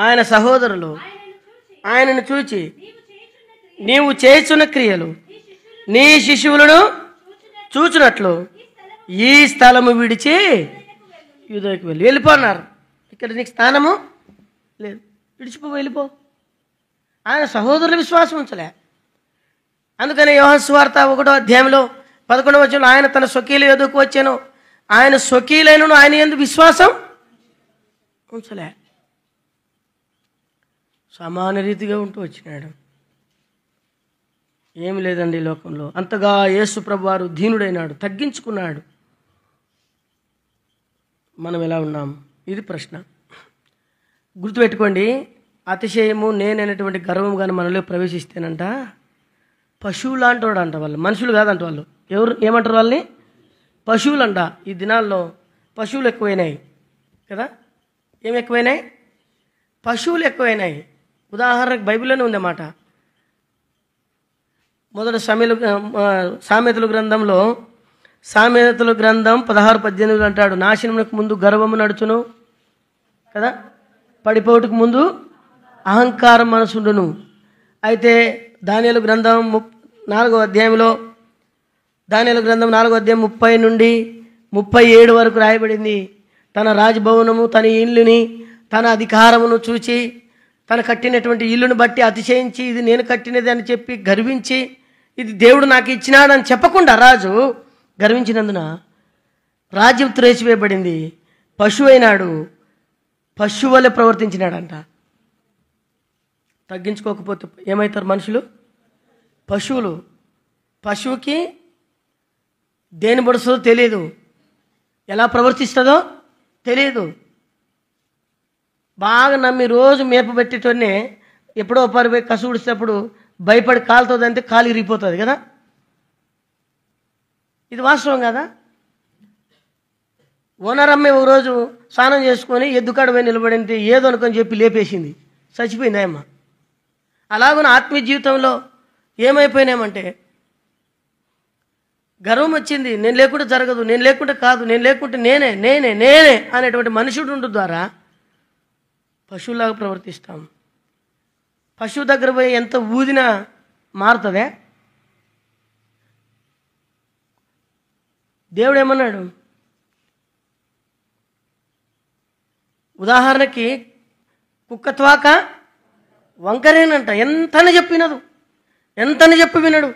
ఆయన సహోదరులు ఆయనను చూచి, నీవు చేస్తున్న క్రియలు నీ శిష్యువులను చూచినట్లు ఈ స్థలము విడిచి యూదయకు వెళ్ళిపోన్నారు. ఇక్కడ నీకు స్థానము లేదు, వెళ్ళిపో. ఆయన సహోదరుల విశ్వాసం ఉంచలే. అందుకని యోహాను సువార్త 1వ అధ్యాయంలో 11వ వచనంలో ఆయన తన స్వకీయుల యొద్దకు వచ్చాను, ఆయన స్వకీయులైనను ఆయన యందు విశ్వాసం ఉంచలే. సమాన రీతిగా ఉంటూ వచ్చినాడు. ఏమి లేదండి ఈ లోకంలో. అంతగా యేసు ప్రభువారు దీనుడైనాడు, తగ్గించుకున్నాడు. మనం ఎలా ఉన్నాం? ఇది ప్రశ్న. గుర్తుపెట్టుకోండి, అతిశయము నేనైనటువంటి గర్వం కానీ మనలో ప్రవేశిస్తేనంట పశువులు లాంటి వాడు అంట. వాళ్ళు మనుషులు కాదంట. వాళ్ళు ఎవరు ఏమంటారు? వాళ్ళని పశువులు అంట. ఈ దినాల్లో పశువులు ఎక్కువైనాయి కదా. ఏమి ఎక్కువైనాయి? పశువులు ఎక్కువైనాయి. ఉదాహరణకు బైబిల్లోనే ఉందన్నమాట. మొదట సామెతల గ్రంథంలో సామెతల గ్రంథం 16:18 అంటాడు, నాశనమునకు ముందు గర్వము నడుచును కదా, పడిపోటుకు ముందు అహంకారం మనసుండును. అయితే దానియేలు గ్రంథం 4వ అధ్యాయంలో దానియేలు గ్రంథం 4వ అధ్యాయం 30 నుండి 37 వరకు రాయబడింది. తన రాజభవనము, తన ఇల్లుని, తన అధికారమును చూచి, తన కట్టినటువంటి ఇల్లును బట్టి అతిశయించి, ఇది నేను కట్టినది అని చెప్పి గర్వించి, ఇది దేవుడు నాకు ఇచ్చినాడని చెప్పకుండా రాజు గర్వించినందున రాజ్యం త్రేసివేయబడింది. పశువు అయినాడు, పశువు వలె ప్రవర్తించినాడంట. తగ్గించుకోకపోతే ఏమవుతారు మనుషులు? పశువులు. పశువుకి దేని పడుస్తుందో తెలియదు, ఎలా ప్రవర్తిస్తుందో తెలియదు. బాగా నమ్మి రోజు మేపబెట్టేటోనే ఎప్పుడో పరిపోయి కసుగుడిసేటప్పుడు భయపడి కాలుతుంది అంటే కాలు ఇరిగిపోతుంది కదా. ఇది వాస్తవం కదా. ఓనర్ అమ్మే ఒక రోజు స్నానం చేసుకొని ఎద్దుకాడ పోయి నిలబడింది, ఏదో అనుకొని చెప్పి లేపేసింది, చచ్చిపోయింది ఆయమ్మ. అలాగే ఆత్మీయ జీవితంలో ఏమైపోయినామంటే గర్వం వచ్చింది. నేను లేకుంటే జరగదు, నేను లేకుంటే కాదు, నేను లేకుంటే నేనే నేనే నేనే అనేటువంటి మనుషుడు ఉండు ద్వారా పశువులాగా ప్రవర్తిస్తాం. పశువు దగ్గర పోయి ఎంత ఊదినా మారుతుందే. దేవుడు ఏమన్నాడు? ఉదాహరణకి కుక్క త్వాక వంకరేనంట. ఎంతని చెప్పినదు, ఎంతని చెప్పి వినడు,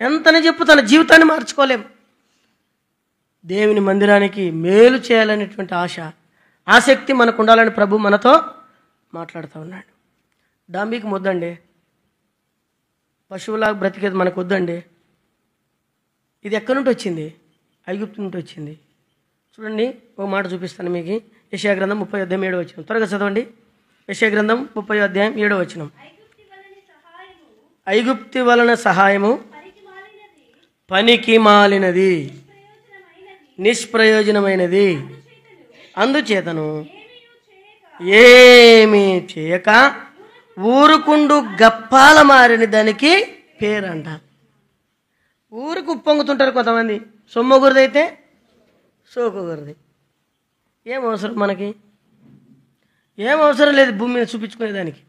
ఎంతని చెప్పు తన జీవితాన్ని మార్చుకోలేం. దేవుని మందిరానికి మేలు చేయాలనేటువంటి ఆసక్తి మనకు ఉండాలని ప్రభు మనతో మాట్లాడుతూ ఉన్నాడు. డాంబీకి వద్దండి, పశువులాగా బ్రతికేది మనకు వద్దండి. ఇది ఎక్కడి నుండి వచ్చింది? ఐగుప్తు నుండి వచ్చింది. చూడండి, ఒక మాట చూపిస్తాను మీకు. యెషయా గ్రంథం 30:7 త్వరగా చదవండి. యెషయా గ్రంథం 30:7 ఐగుప్తి వలన సహాయము పనికి మాలినది, నిష్ప్రయోజనమైనది. అందుచేతను ఏమీ చేయక ఊరుకుండు గప్పాల మారిన దానికి పేరంట. ఊరికి ఉప్పొంగుతుంటారు కొంతమంది. సొమ్మగురిదైతే సోకుగురిది. ఏం అవసరం మనకి? ఏం అవసరం లేదు భూమి మీద చూపించుకునేదానికి.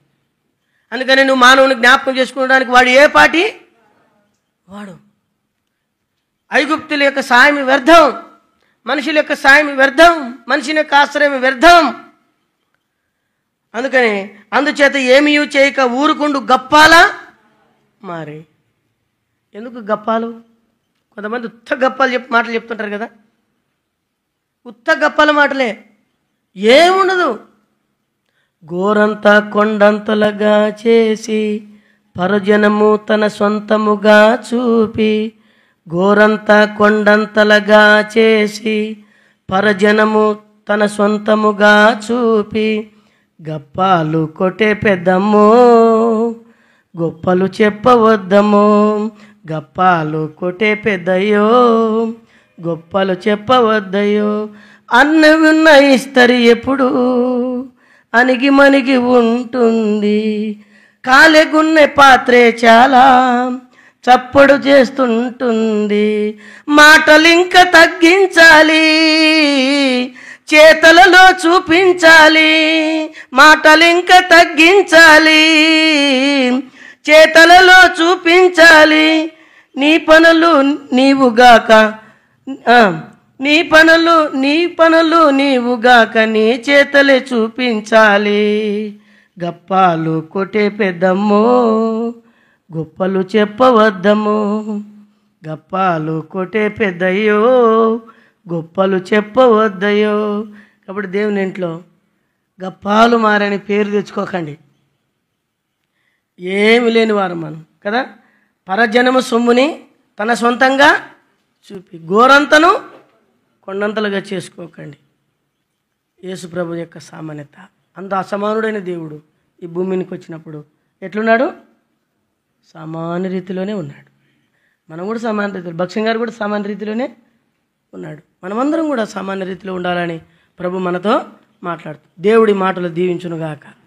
అందుకని నువ్వు మానవుని జ్ఞాపకం చేసుకోవడానికి వాడు ఏ పాటి వాడు. ఐగుప్తుల యొక్క సాయం వ్యర్థం, మనుషుల యొక్క సాయం వ్యర్థం, మనిషిని యొక్క ఆశ్రయం వ్యర్థం. అందుచేత ఏమీ చేయక ఊరుకుండు గప్పాల మారి. ఎందుకు గప్పాలు? కొంతమంది ఉత్త గప్పాలు మాటలు చెప్తుంటారు కదా. ఉత్త గప్పాల మాటలే, ఏముండదు. గోరంతా కొండంతలుగా చేసి పరజనము తన సొంతముగా చూపి, గోరంతా కొండంతలుగా చేసి పరజనము తన సొంతముగా చూపి, గప్పాలు కొట్టే పెద్దమ్మో గొప్పలు చెప్పవద్దమో, గప్పాలు కొట్టే పెద్దయ్యో గొప్పలు చెప్పవద్దయ్యో. అన్నవిన్న ఇస్తరి ఎప్పుడు అణిగి మణిగి ఉంటుంది, కాలెగున్నె పాత్రే చాలా చప్పుడు చేస్తుంటుంది. మాటలింక తగ్గించాలి, చేతలలో చూపించాలి. మాటలింక తగ్గించాలి, చేతలలో చూపించాలి. నీ పనులు నీవుగాక, నీ పనులు నీవుగాక, నీ చేతలే చూపించాలి. గప్పాలు కొట్టే పెద్దమ్మో గొప్పలు చెప్పవద్దమ్మో, గప్పాలు కొట్టే పెద్దయ్యో గొప్పలు చెప్పవద్దయ్యో. కాబట్టి దేవుని ఇంట్లో గప్పాలు మారని పేరు తెచ్చుకోకండి. ఏమి లేని వారు మనం కదా. పరజనము సొమ్ముని తన సొంతంగా చూపి గోరంతను కొండంతలుగా చేసుకోకండి. యేసు ప్రభు యొక్క సామాన్యత. అంత అసమానుడైన దేవుడు ఈ భూమికి వచ్చినప్పుడు ఎట్లున్నాడు? సామాన్య రీతిలోనే ఉన్నాడు. మనం కూడా సామాన్య రీతిలో, భక్ష్యం గారు కూడా సామాన్య రీతిలోనే ఉన్నాడు. మనమందరం కూడా సామాన్య రీతిలో ఉండాలని ప్రభు మనతో మాట్లాడుతుంది. దేవుడి మాటలు దీవించునుగాక.